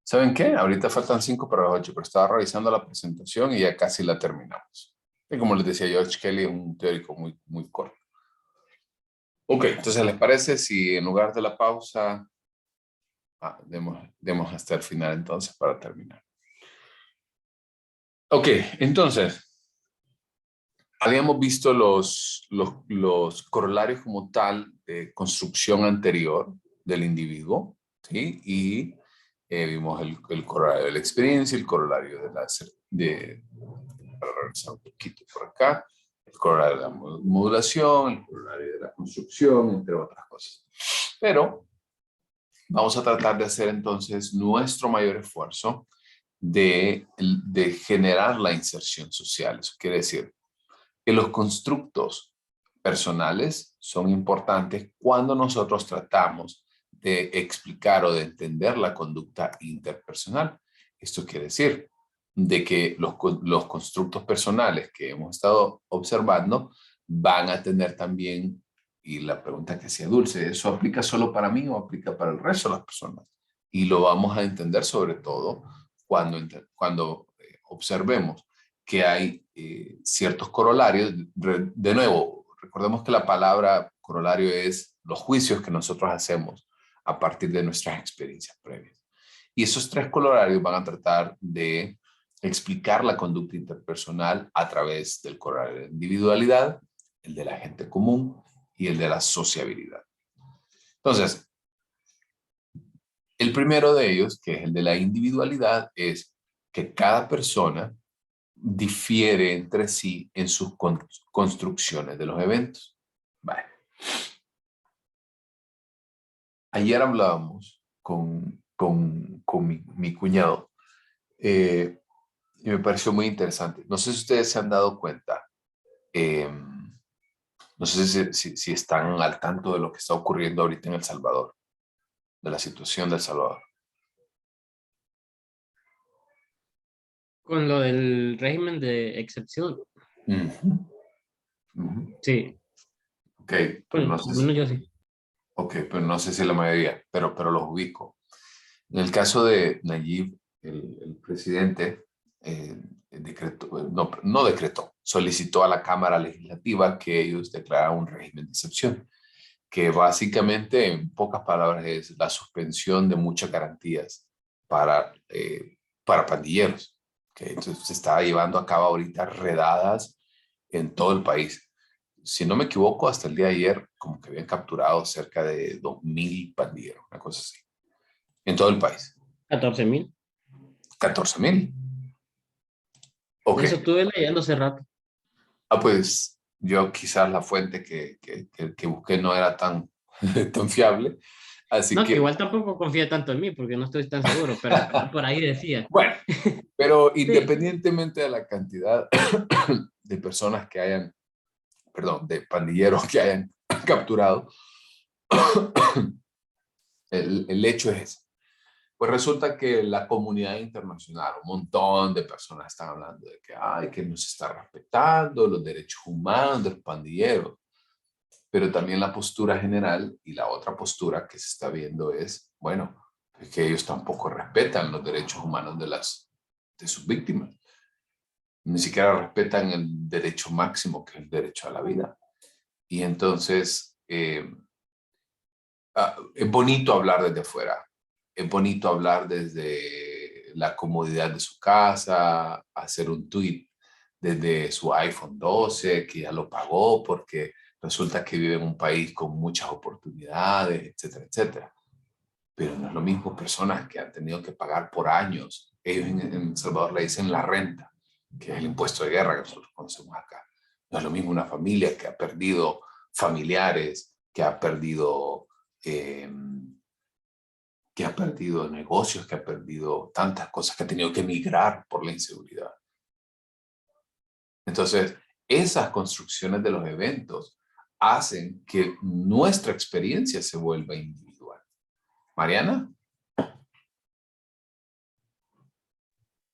¿Saben qué? Ahorita faltan 5 para las 8, pero estaba revisando la presentación y ya casi la terminamos. Y como les decía, George Kelly es un teórico muy, muy corto. Ok, entonces, ¿les parece si en lugar de la pausa, demos hasta el final entonces para terminar? Ok, entonces, habíamos visto los corolarios como tal de construcción anterior del individuo, ¿sí? Y vimos el corolario de la experiencia, el corolario para regresar un poquito por acá, el corolario de la modulación, el corolario de la construcción, entre otras cosas. Pero vamos a tratar de hacer entonces nuestro mayor esfuerzo de generar la inserción social. Eso quiere decir que los constructos personales son importantes cuando nosotros tratamos de explicar o de entender la conducta interpersonal. Esto quiere decir de que los constructos personales que hemos estado observando van a tener también, y la pregunta que hacía Dulce, ¿eso aplica solo para mí o aplica para el resto de las personas? Y lo vamos a entender sobre todo cuando observemos que hay ciertos corolarios. De nuevo, recordemos que la palabra corolario es los juicios que nosotros hacemos a partir de nuestras experiencias previas. Y esos 3 corolarios van a tratar de explicar la conducta interpersonal a través del corolario de individualidad, el de la gente común y el de la sociabilidad. Entonces, el primero de ellos, que es el de la individualidad, es que cada persona difiere entre sí en sus construcciones de los eventos. Vale. Ayer hablábamos con mi cuñado y me pareció muy interesante. No sé si ustedes se han dado cuenta, no sé si están al tanto de lo que está ocurriendo ahorita en El Salvador, de la situación de El Salvador.
Con lo del régimen de excepción. Sí.
Ok, pero no sé
Bueno, yo sí.
Ok, pero no sé si la mayoría, pero los ubico. En el caso de Nayib, el presidente solicitó a la Cámara Legislativa que ellos declararan un régimen de excepción, que básicamente, en pocas palabras, es la suspensión de muchas garantías para pandilleros, que entonces se está llevando a cabo ahorita redadas en todo el país. Si no me equivoco, hasta el día de ayer, como que habían capturado cerca de 2,000 pandilleros, una cosa así, en todo el país.
14,000.
14,000. Ok.
Eso estuve leyendo hace rato.
Pues yo quizás la fuente que busqué no era tan, tan fiable. Así
No,
que
igual tampoco confía tanto en mí porque no estoy tan seguro, pero por ahí decía.
Bueno, pero
Sí.
independientemente de la cantidad de personas que hayan, perdón, de pandilleros que hayan capturado, el hecho es ese. Pues resulta que la comunidad internacional, un montón de personas están hablando de que, que no se está respetando los derechos humanos de los pandilleros. Pero también la postura general y la otra postura que se está viendo es, bueno, es que ellos tampoco respetan los derechos humanos de sus víctimas. Ni siquiera respetan el derecho máximo, que es el derecho a la vida. Y entonces, es bonito hablar desde afuera. Es bonito hablar desde la comodidad de su casa, hacer un tweet desde su iPhone 12, que ya lo pagó porque resulta que vive en un país con muchas oportunidades, etcétera, etcétera. pero no es lo mismo personas que han tenido que pagar por años. Ellos en El Salvador le dicen la renta, que es el impuesto de guerra que nosotros conocemos acá. No es lo mismo una familia que ha perdido familiares, que ha perdido negocios, que ha perdido tantas cosas, que ha tenido que emigrar por la inseguridad. Entonces, esas construcciones de los eventos hacen que nuestra experiencia se vuelva individual. Mariana.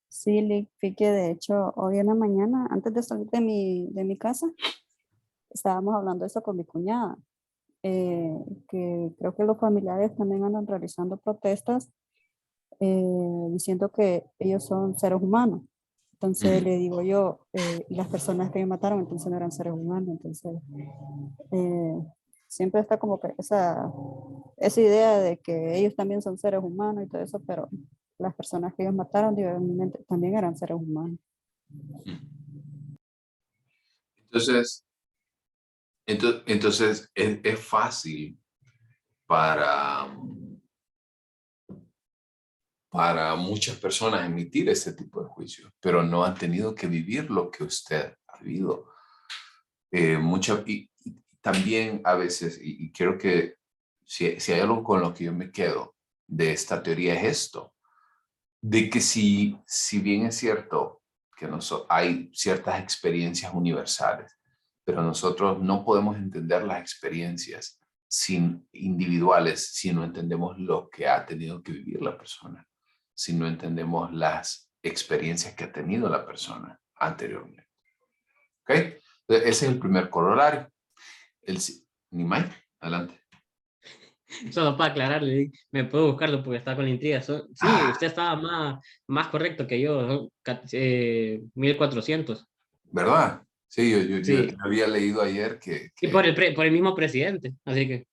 Sí, que de hecho hoy en la mañana, antes de salir de mi casa, estábamos hablando de eso con mi cuñada, que creo que los familiares también andan realizando protestas diciendo que ellos son seres humanos. Entonces le digo yo, y las personas que me mataron entonces no eran seres humanos. Entonces siempre está como que esa idea de que ellos también son seres humanos y todo eso, pero las personas que ellos mataron también eran seres humanos.
Entonces es fácil para muchas personas emitir ese tipo de juicios, pero no han tenido que vivir lo que usted ha vivido. Y también a veces, y creo que si hay algo con lo que yo me quedo de esta teoría es esto, de que si bien es cierto que hay ciertas experiencias universales, pero nosotros no podemos entender las experiencias individuales si no entendemos lo que ha tenido que vivir la persona, si no entendemos las experiencias que ha tenido la persona anteriormente. ¿Ok? Entonces, ese es el primer corolario. Nimai, adelante.
Solo para aclararle, me puedo buscarlo porque está con la intriga. Sí, usted estaba más correcto que yo, 1400.
¿Verdad? Sí, yo
Sí.
había leído ayer que...
Y por el mismo presidente, así que...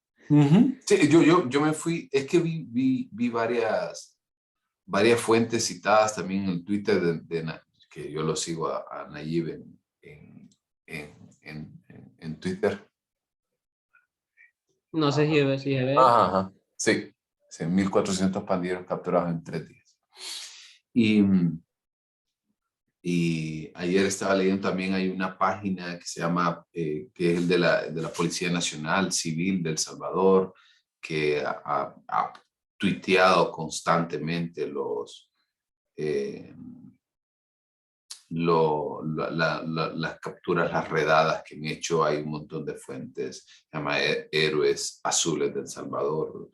Sí, yo me fui, es que vi varias fuentes citadas también en el Twitter que yo lo sigo a Nayib en Twitter.
No sé si es ver.
Ajá. Sí, 1.400 pandilleros capturados en 3 días. Y ayer estaba leyendo también, hay una página que se llama, que es el de la Policía Nacional Civil de El Salvador, que ha tuiteado constantemente las capturas, las redadas que han hecho. Hay un montón de fuentes, se llama Héroes Azules de El Salvador,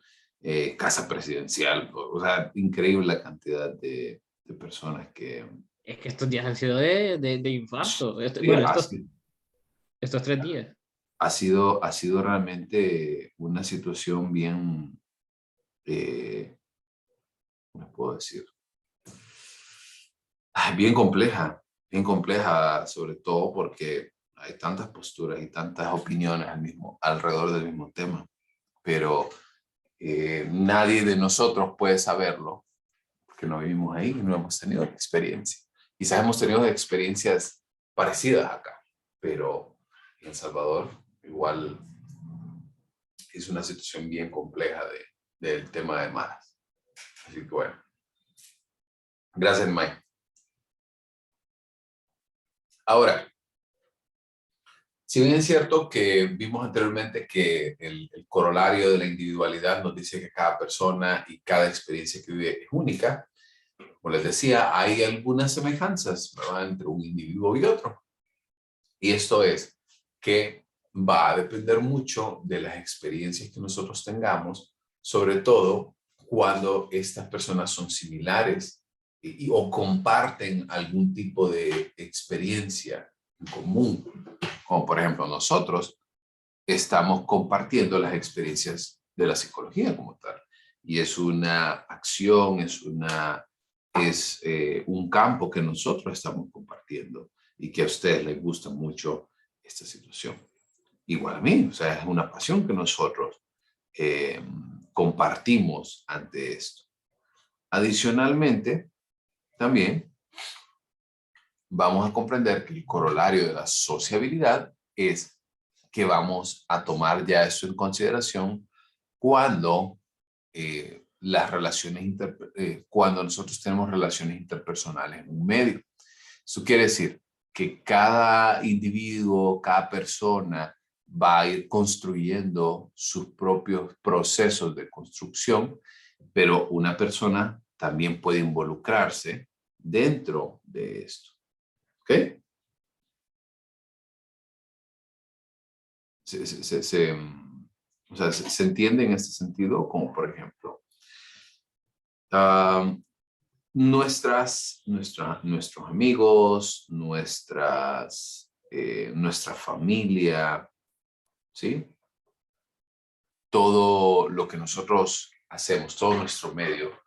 Casa Presidencial, o sea, increíble la cantidad de personas que...
Es que estos días han sido de infarto.
Sí,
Bueno, estos 3 días.
ha sido realmente una situación bien, ¿cómo puedo decir? Bien compleja, sobre todo porque hay tantas posturas y tantas opiniones alrededor del mismo tema, pero nadie de nosotros puede saberlo, porque no vivimos ahí y no hemos tenido la experiencia. Quizás hemos tenido experiencias parecidas acá, pero en El Salvador igual es una situación bien compleja del tema de maras. Así que bueno. Gracias, Mike. Ahora, si bien es cierto que vimos anteriormente que el corolario de la individualidad nos dice que cada persona y cada experiencia que vive es única, como les decía, hay algunas semejanzas, ¿verdad?, entre un individuo y otro. Y esto es que va a depender mucho de las experiencias que nosotros tengamos, sobre todo cuando estas personas son similares o comparten algún tipo de experiencia en común. Como por ejemplo nosotros estamos compartiendo las experiencias de la psicología como tal. Y es una acción, es un campo que nosotros estamos compartiendo y que a ustedes les gusta mucho esta situación. Igual a mí, o sea, es una pasión que nosotros compartimos ante esto. Adicionalmente, también vamos a comprender que el corolario de la sociabilidad es que vamos a tomar ya eso en consideración cuando las relaciones cuando nosotros tenemos relaciones interpersonales en un medio. Eso quiere decir que cada individuo, cada persona va a ir construyendo sus propios procesos de construcción, pero una persona también puede involucrarse dentro de esto. ¿Ok? Se entiende en este sentido, como por ejemplo, nuestros amigos, nuestra familia, ¿sí? Todo lo que nosotros hacemos, todo nuestro medio,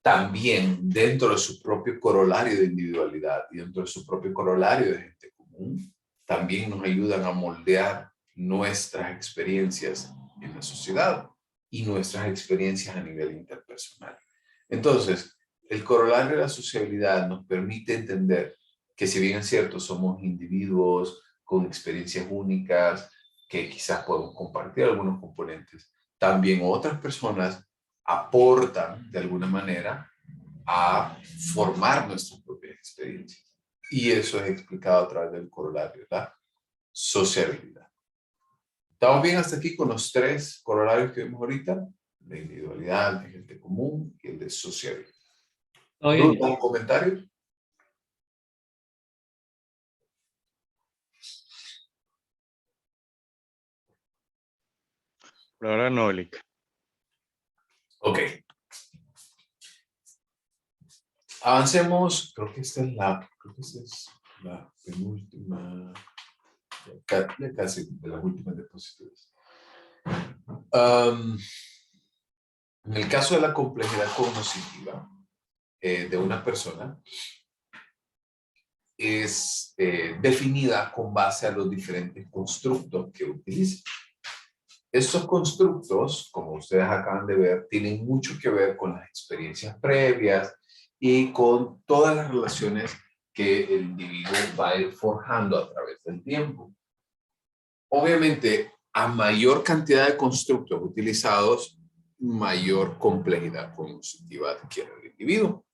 también dentro de su propio corolario de individualidad y dentro de su propio corolario de gente común, también nos ayudan a moldear nuestras experiencias en la sociedad y nuestras experiencias a nivel interpersonal. Entonces, el corolario de la sociabilidad nos permite entender que, si bien es cierto, somos individuos con experiencias únicas, que quizás podemos compartir algunos componentes, también otras personas aportan de alguna manera a formar nuestras propias experiencias. Y eso es explicado a través del corolario, la sociabilidad. ¿Estamos bien hasta aquí con los 3 corolarios que vimos ahorita? La individualidad, el de gente común y el de sociabilidad. ¿Algún comentario?
Por ahora no, Lick.
Ok. Avancemos. Creo que esta es la penúltima, casi de las últimas diapositivas. En el caso de la complejidad cognitiva de una persona, es definida con base a los diferentes constructos que utiliza. Estos constructos, como ustedes acaban de ver, tienen mucho que ver con las experiencias previas y con todas las relaciones que el individuo va a ir forjando a través del tiempo. Obviamente, a mayor cantidad de constructos utilizados, mayor complejidad cognitiva adquiere el individuo.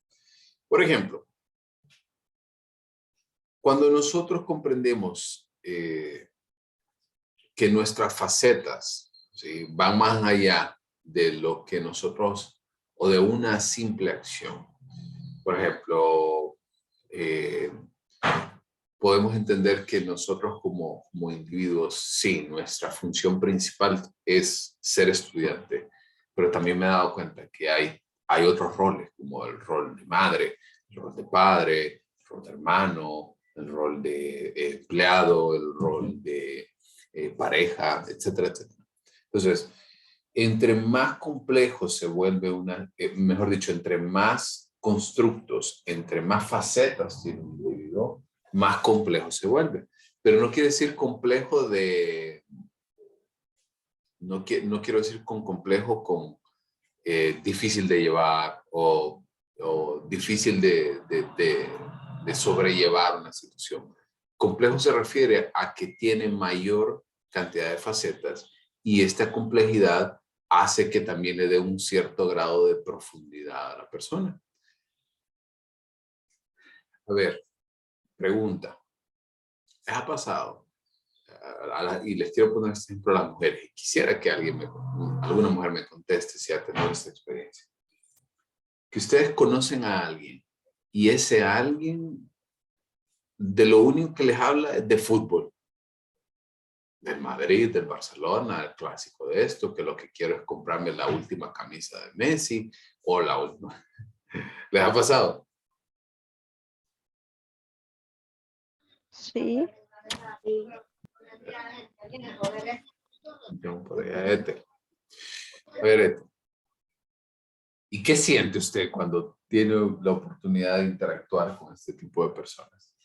Por ejemplo, cuando nosotros comprendemos que nuestras facetas, ¿sí?, van más allá de lo que nosotros, o de una simple acción. Por ejemplo, podemos entender que nosotros como individuos, sí, nuestra función principal es ser estudiante, pero también me he dado cuenta que hay otros roles, como el rol de madre, el rol de padre, el rol de hermano, el rol de empleado, el rol de pareja, etcétera, etcétera. Entonces, entre más complejo se vuelve mejor dicho, entre más constructos, entre más facetas tiene un individuo, más complejo se vuelve. Pero no quiere decir complejo no quiero decir con complejo con difícil de llevar o difícil de sobrellevar una situación. Complejo se refiere a que tiene mayor cantidad de facetas y esta complejidad hace que también le dé un cierto grado de profundidad a la persona. A ver, pregunta. ¿Les ha pasado? Y les quiero poner este ejemplo a las mujeres. Quisiera que alguna mujer me conteste si ha tenido esta experiencia. Que ustedes conocen a alguien y ese alguien de lo único que les habla es de fútbol. Del Madrid, del Barcelona, el clásico de esto, que lo que quiero es comprarme la última camisa de Messi o la última. ¿Les ha pasado?
Sí.
Por allá, Ethel. A ver, Ethel. ¿Y qué siente usted cuando tiene la oportunidad de interactuar con este tipo de personas?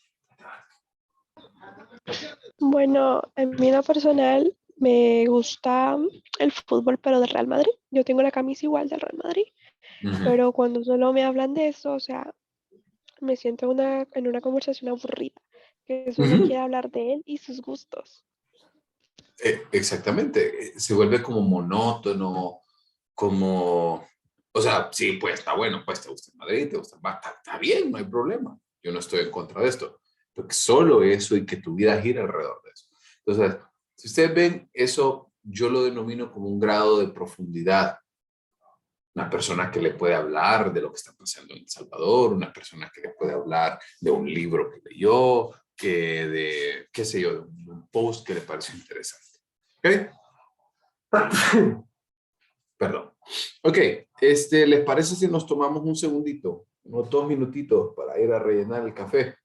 Bueno, a mí en lo personal me gusta el fútbol, pero del Real Madrid. Yo tengo la camisa igual del Real Madrid, pero cuando solo me hablan de eso, o sea, me siento en una conversación aburrida, que solo quiere hablar de él y sus gustos.
Exactamente. Se vuelve como monótono, como O sea, sí, pues está bueno, pues te gusta Madrid, te gusta, está bien, no hay problema. Yo no estoy en contra de esto. Porque solo eso y que tu vida gira alrededor de eso. Entonces, si ustedes ven eso, yo lo denomino como un grado de profundidad. Una persona que le puede hablar de lo que está pasando en El Salvador, una persona que le puede hablar de un libro que leyó, que de, qué sé yo, de un post que le pareció interesante. ¿Ok? Perdón. Ok, ¿les parece si nos tomamos un segundito, unos 2 minutitos para ir a rellenar el café?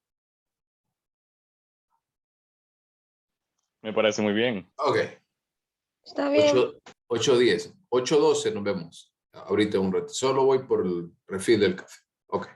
Me parece muy bien.
Ok,
Está bien.
8:10, 8:12 nos vemos. Ahorita un rato. Solo voy por el refill del café. Ok.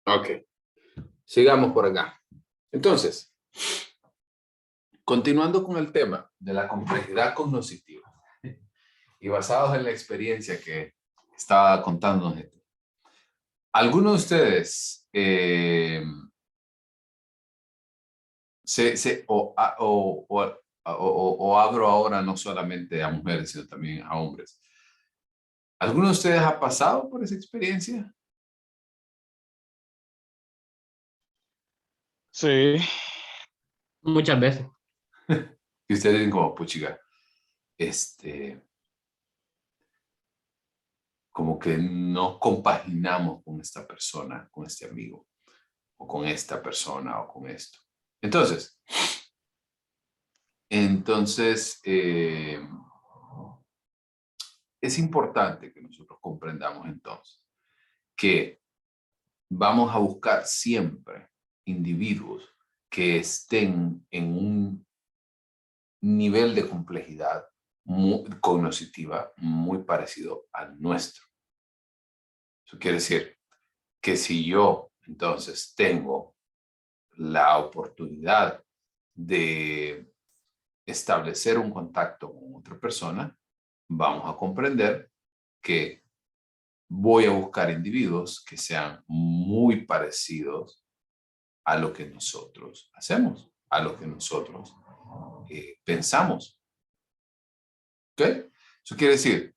Ok. Sigamos por acá. Entonces, continuando con el tema de la complejidad cognitiva y basados en la experiencia que estaba contando, ¿alguno de ustedes o abro ahora no solamente a mujeres, sino también a hombres? ¿Alguno de ustedes ha pasado por esa experiencia?
Sí,
Muchas veces.
Y ustedes dicen como, puchiga, este, como que no compaginamos con esta persona, con este amigo, o con esta persona, o con esto. Entonces, es importante que nosotros comprendamos entonces que vamos a buscar siempre individuos que estén en un nivel de complejidad cognitiva muy parecido al nuestro. Eso quiere decir que si yo entonces tengo la oportunidad de establecer un contacto con otra persona, vamos a comprender que voy a buscar individuos que sean muy parecidos a lo que nosotros hacemos, a lo que nosotros pensamos. ¿Ok? Eso quiere decir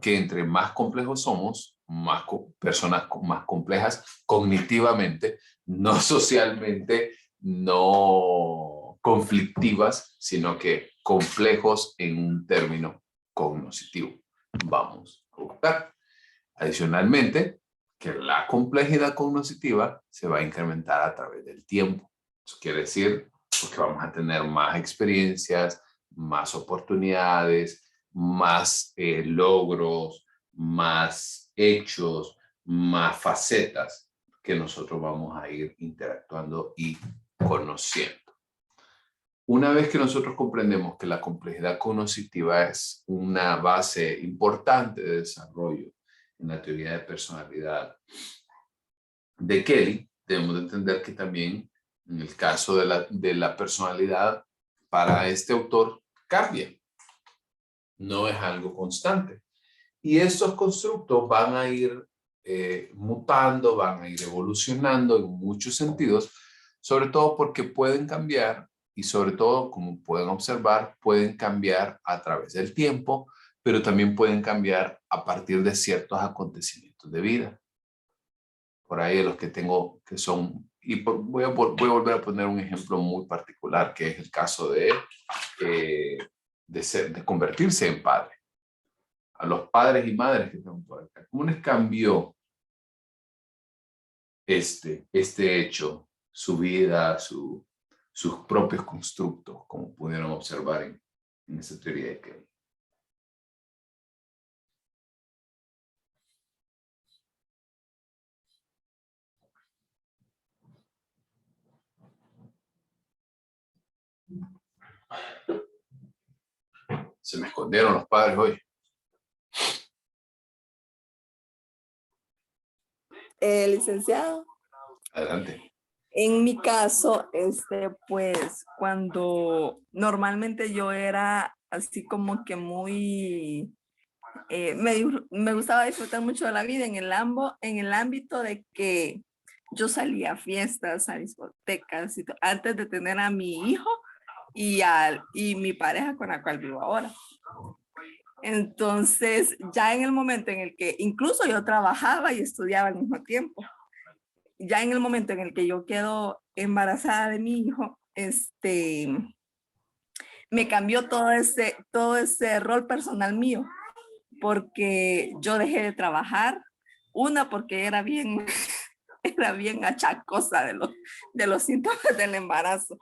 que entre más complejos somos, más personas más complejas cognitivamente, no socialmente, no conflictivas, sino que complejos en un término cognitivo. Vamos a buscar. Adicionalmente, que la complejidad cognitiva se va a incrementar a través del tiempo. Eso quiere decir que vamos a tener más experiencias, más oportunidades, más logros, más hechos, más facetas que nosotros vamos a ir interactuando y conociendo. Una vez que nosotros comprendemos que la complejidad cognitiva es una base importante de desarrollo en la teoría de personalidad de Kelly, debemos de entender que también en el caso de la personalidad para este autor cambia. No es algo constante. Y estos constructos van a ir mutando, van a ir evolucionando en muchos sentidos, sobre todo porque pueden cambiar y sobre todo, como pueden observar, pueden cambiar a través del tiempo, pero también pueden cambiar a partir de ciertos acontecimientos de vida. Por ahí de los que tengo que son, y voy a volver a poner un ejemplo muy particular, que es el caso de convertirse en padre. A los padres y madres que tengo por acá, ¿cómo les cambió este hecho, su vida, sus propios constructos, como pudieron observar en esa teoría de Kelly? Se me escondieron los padres hoy.
Licenciado.
Adelante.
En mi caso, pues cuando normalmente yo era así como que muy, me gustaba disfrutar mucho de la vida en el ámbito de que yo salía a fiestas, a discotecas, antes de tener a mi hijo y mi pareja con la cual vivo ahora. Entonces, ya en el momento en el que incluso yo trabajaba y estudiaba al mismo tiempo, ya en el momento en el que yo quedo embarazada de mi hijo, me cambió todo ese rol personal mío, porque yo dejé de trabajar, una porque era bien achacosa de los síntomas del embarazo,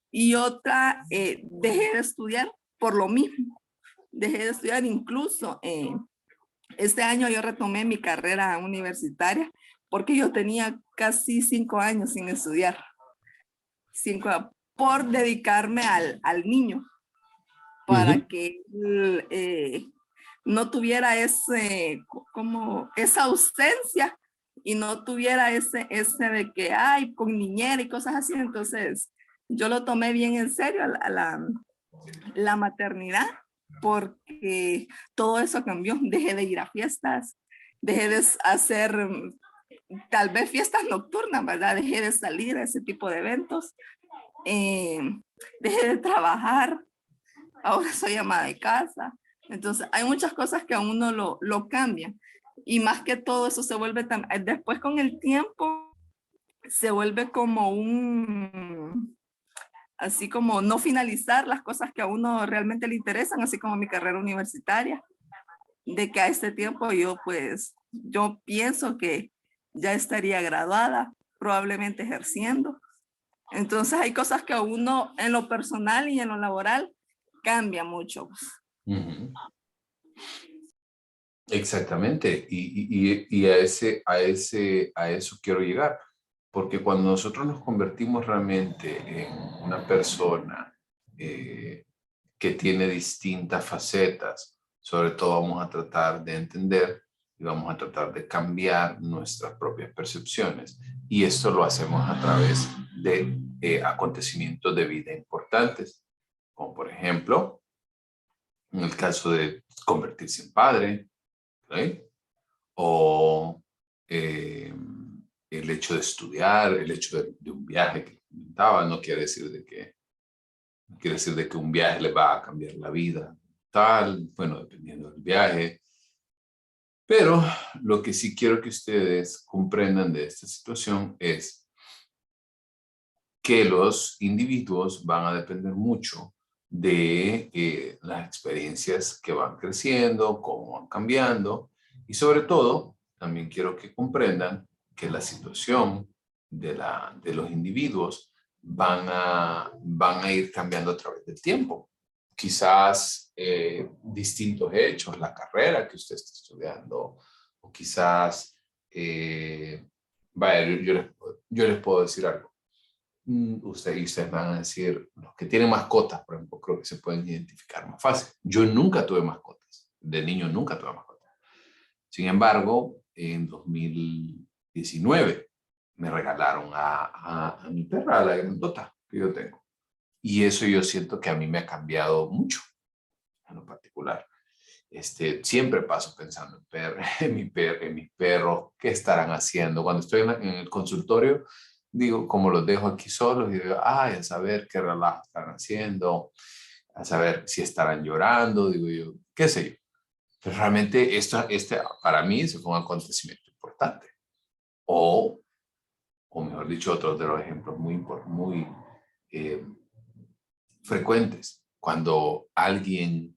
y otra, dejé de estudiar por lo mismo, dejé de estudiar incluso, este año yo retomé mi carrera universitaria porque yo tenía casi 5 años sin estudiar, por dedicarme al niño, para que no tuviera esa ausencia y no tuviera ese de que hay con niñera y cosas así. Entonces yo lo tomé bien en serio la maternidad, porque todo eso cambió. Dejé de ir a fiestas, dejé de hacer tal vez fiestas nocturnas, ¿verdad? Dejé de salir a ese tipo de eventos, dejé de trabajar, ahora soy ama de casa. Entonces hay muchas cosas que a uno lo cambian, y más que todo eso se vuelve después con el tiempo se vuelve como así como no finalizar las cosas que a uno realmente le interesan, así como mi carrera universitaria. de que a este tiempo yo pienso que ya estaría graduada, probablemente ejerciendo. Entonces hay cosas que a uno en lo personal y en lo laboral cambia mucho.
Ujú. Exactamente, y a eso quiero llegar, porque cuando nosotros nos convertimos realmente en una persona que tiene distintas facetas, sobre todo vamos a tratar de entender y vamos a tratar de cambiar nuestras propias percepciones, y esto lo hacemos a través de acontecimientos de vida importantes, como por ejemplo, en el caso de convertirse en padre, ¿sí? O el hecho de estudiar, el hecho de un viaje que comentaba, no quiere decir de que un viaje le va a cambiar la vida, tal, bueno, dependiendo del viaje. Pero lo que sí quiero que ustedes comprendan de esta situación es que los individuos van a depender mucho de las experiencias que van creciendo, cómo van cambiando, y sobre todo, también quiero que comprendan que la situación de los individuos van a ir cambiando a través del tiempo. Quizás distintos hechos, la carrera que usted está estudiando, o quizás, vaya, yo les puedo decir algo. Ustedes van a decir, los que tienen mascotas, por ejemplo, creo que se pueden identificar más fácil. Yo nunca tuve mascotas, de niño nunca tuve mascotas. Sin embargo, en 2019 me regalaron a mi perra, a la grandota que yo tengo. Y eso yo siento que a mí me ha cambiado mucho, en lo particular. Siempre paso pensando en mis perros, qué estarán haciendo. Cuando estoy en el consultorio, digo, como los dejo aquí solos, y digo, ay, a saber qué relajo están haciendo, a saber si estarán llorando, digo yo, qué sé yo. Pero realmente para mí, eso fue un acontecimiento importante. O mejor dicho, otro de los ejemplos muy eh, frecuentes, cuando alguien,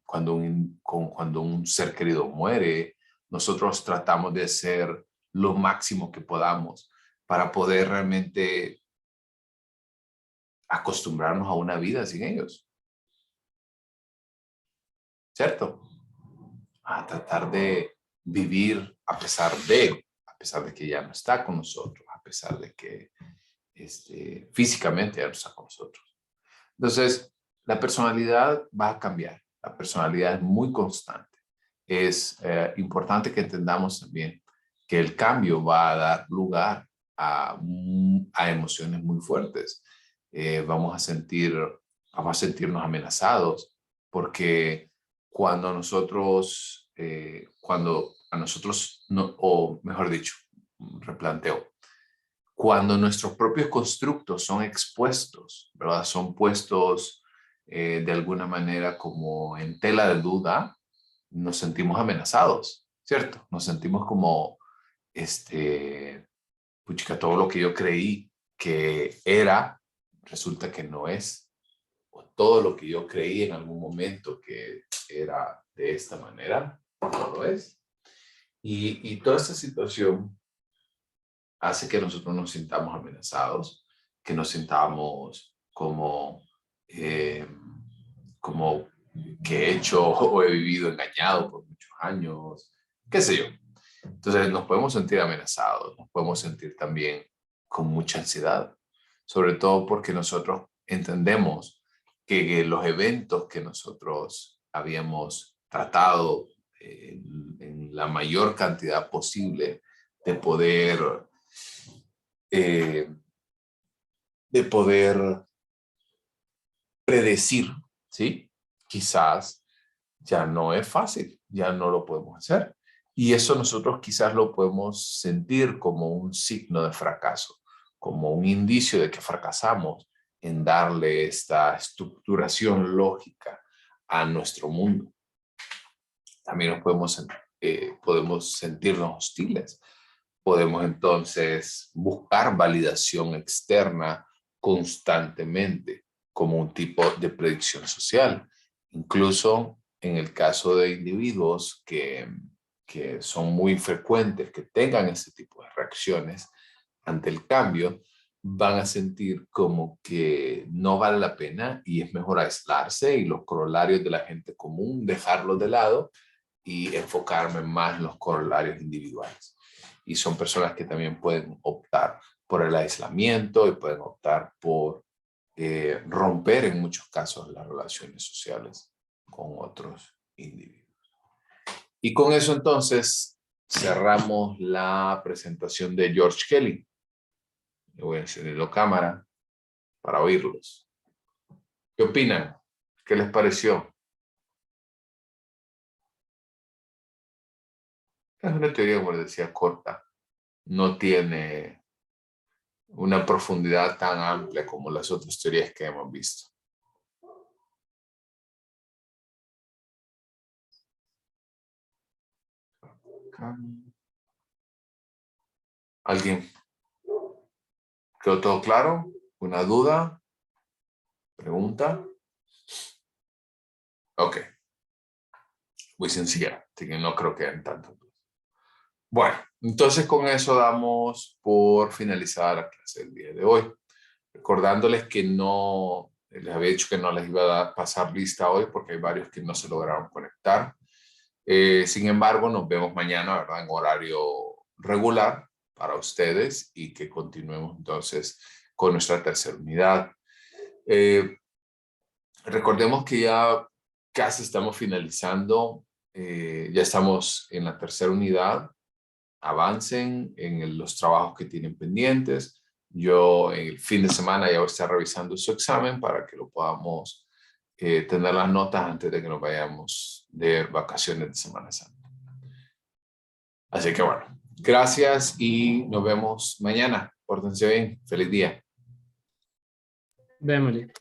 cuando un ser querido muere, nosotros tratamos de hacer lo máximo que podamos para poder realmente acostumbrarnos a una vida sin ellos, ¿cierto? A tratar de vivir a pesar de que ya no está con nosotros, a pesar de que físicamente ya no está con nosotros. Entonces, la personalidad va a cambiar. La personalidad es muy constante. Es importante que entendamos también que el cambio va a dar lugar a emociones muy fuertes. Vamos a sentirnos amenazados porque cuando a nosotros, no, o mejor dicho, replanteo, cuando nuestros propios constructos son expuestos, ¿verdad? Son puestos de alguna manera como en tela de duda, nos sentimos amenazados, ¿cierto? Nos sentimos como, puchica, todo lo que yo creí que era, resulta que no es. O todo lo que yo creí en algún momento que era de esta manera, no lo es. Y toda esta situación hace que nosotros nos sintamos amenazados, que nos sintamos como que he hecho o he vivido engañado por muchos años, qué sé yo. Entonces nos podemos sentir amenazados, nos podemos sentir también con mucha ansiedad, sobre todo porque nosotros entendemos que los eventos que nosotros habíamos tratado en la mayor cantidad posible de poder predecir, ¿sí? Quizás ya no es fácil, ya no lo podemos hacer. Y eso nosotros quizás lo podemos sentir como un signo de fracaso, como un indicio de que fracasamos en darle esta estructuración lógica a nuestro mundo. También podemos sentirnos hostiles. Podemos entonces buscar validación externa constantemente como un tipo de predicción social. Incluso en el caso de individuos que son muy frecuentes, que tengan ese tipo de reacciones ante el cambio, van a sentir como que no vale la pena y es mejor aislarse y los corolarios de la gente común, dejarlos de lado y enfocarme más en los corolarios individuales. Y son personas que también pueden optar por el aislamiento y pueden optar por romper en muchos casos las relaciones sociales con otros individuos. Y con eso entonces cerramos la presentación de George Kelly. Le voy a encender la cámara para oírlos. ¿Qué opinan? ¿Qué les pareció? Es una teoría, como les decía, corta. No tiene una profundidad tan amplia como las otras teorías que hemos visto. ¿Alguien? ¿Quedó todo claro? ¿Una duda? ¿Pregunta? Ok. Muy sencilla, así que no creo que hayan tantas dudas. Bueno, entonces con eso damos por finalizada la clase del día de hoy. Recordándoles que no, les había dicho que no les iba a pasar lista hoy porque hay varios que no se lograron conectar. Sin embargo, nos vemos mañana, ¿verdad? En horario regular para ustedes y que continuemos entonces con nuestra tercera unidad. Recordemos que ya casi estamos finalizando, ya estamos en la tercera unidad. Avancen en los trabajos que tienen pendientes. Yo el fin de semana ya voy a estar revisando su examen para que lo podamos tener las notas antes de que nos vayamos de vacaciones de Semana Santa. Así que bueno, gracias y nos vemos mañana. Pórtense bien. Feliz día.
Vémosle.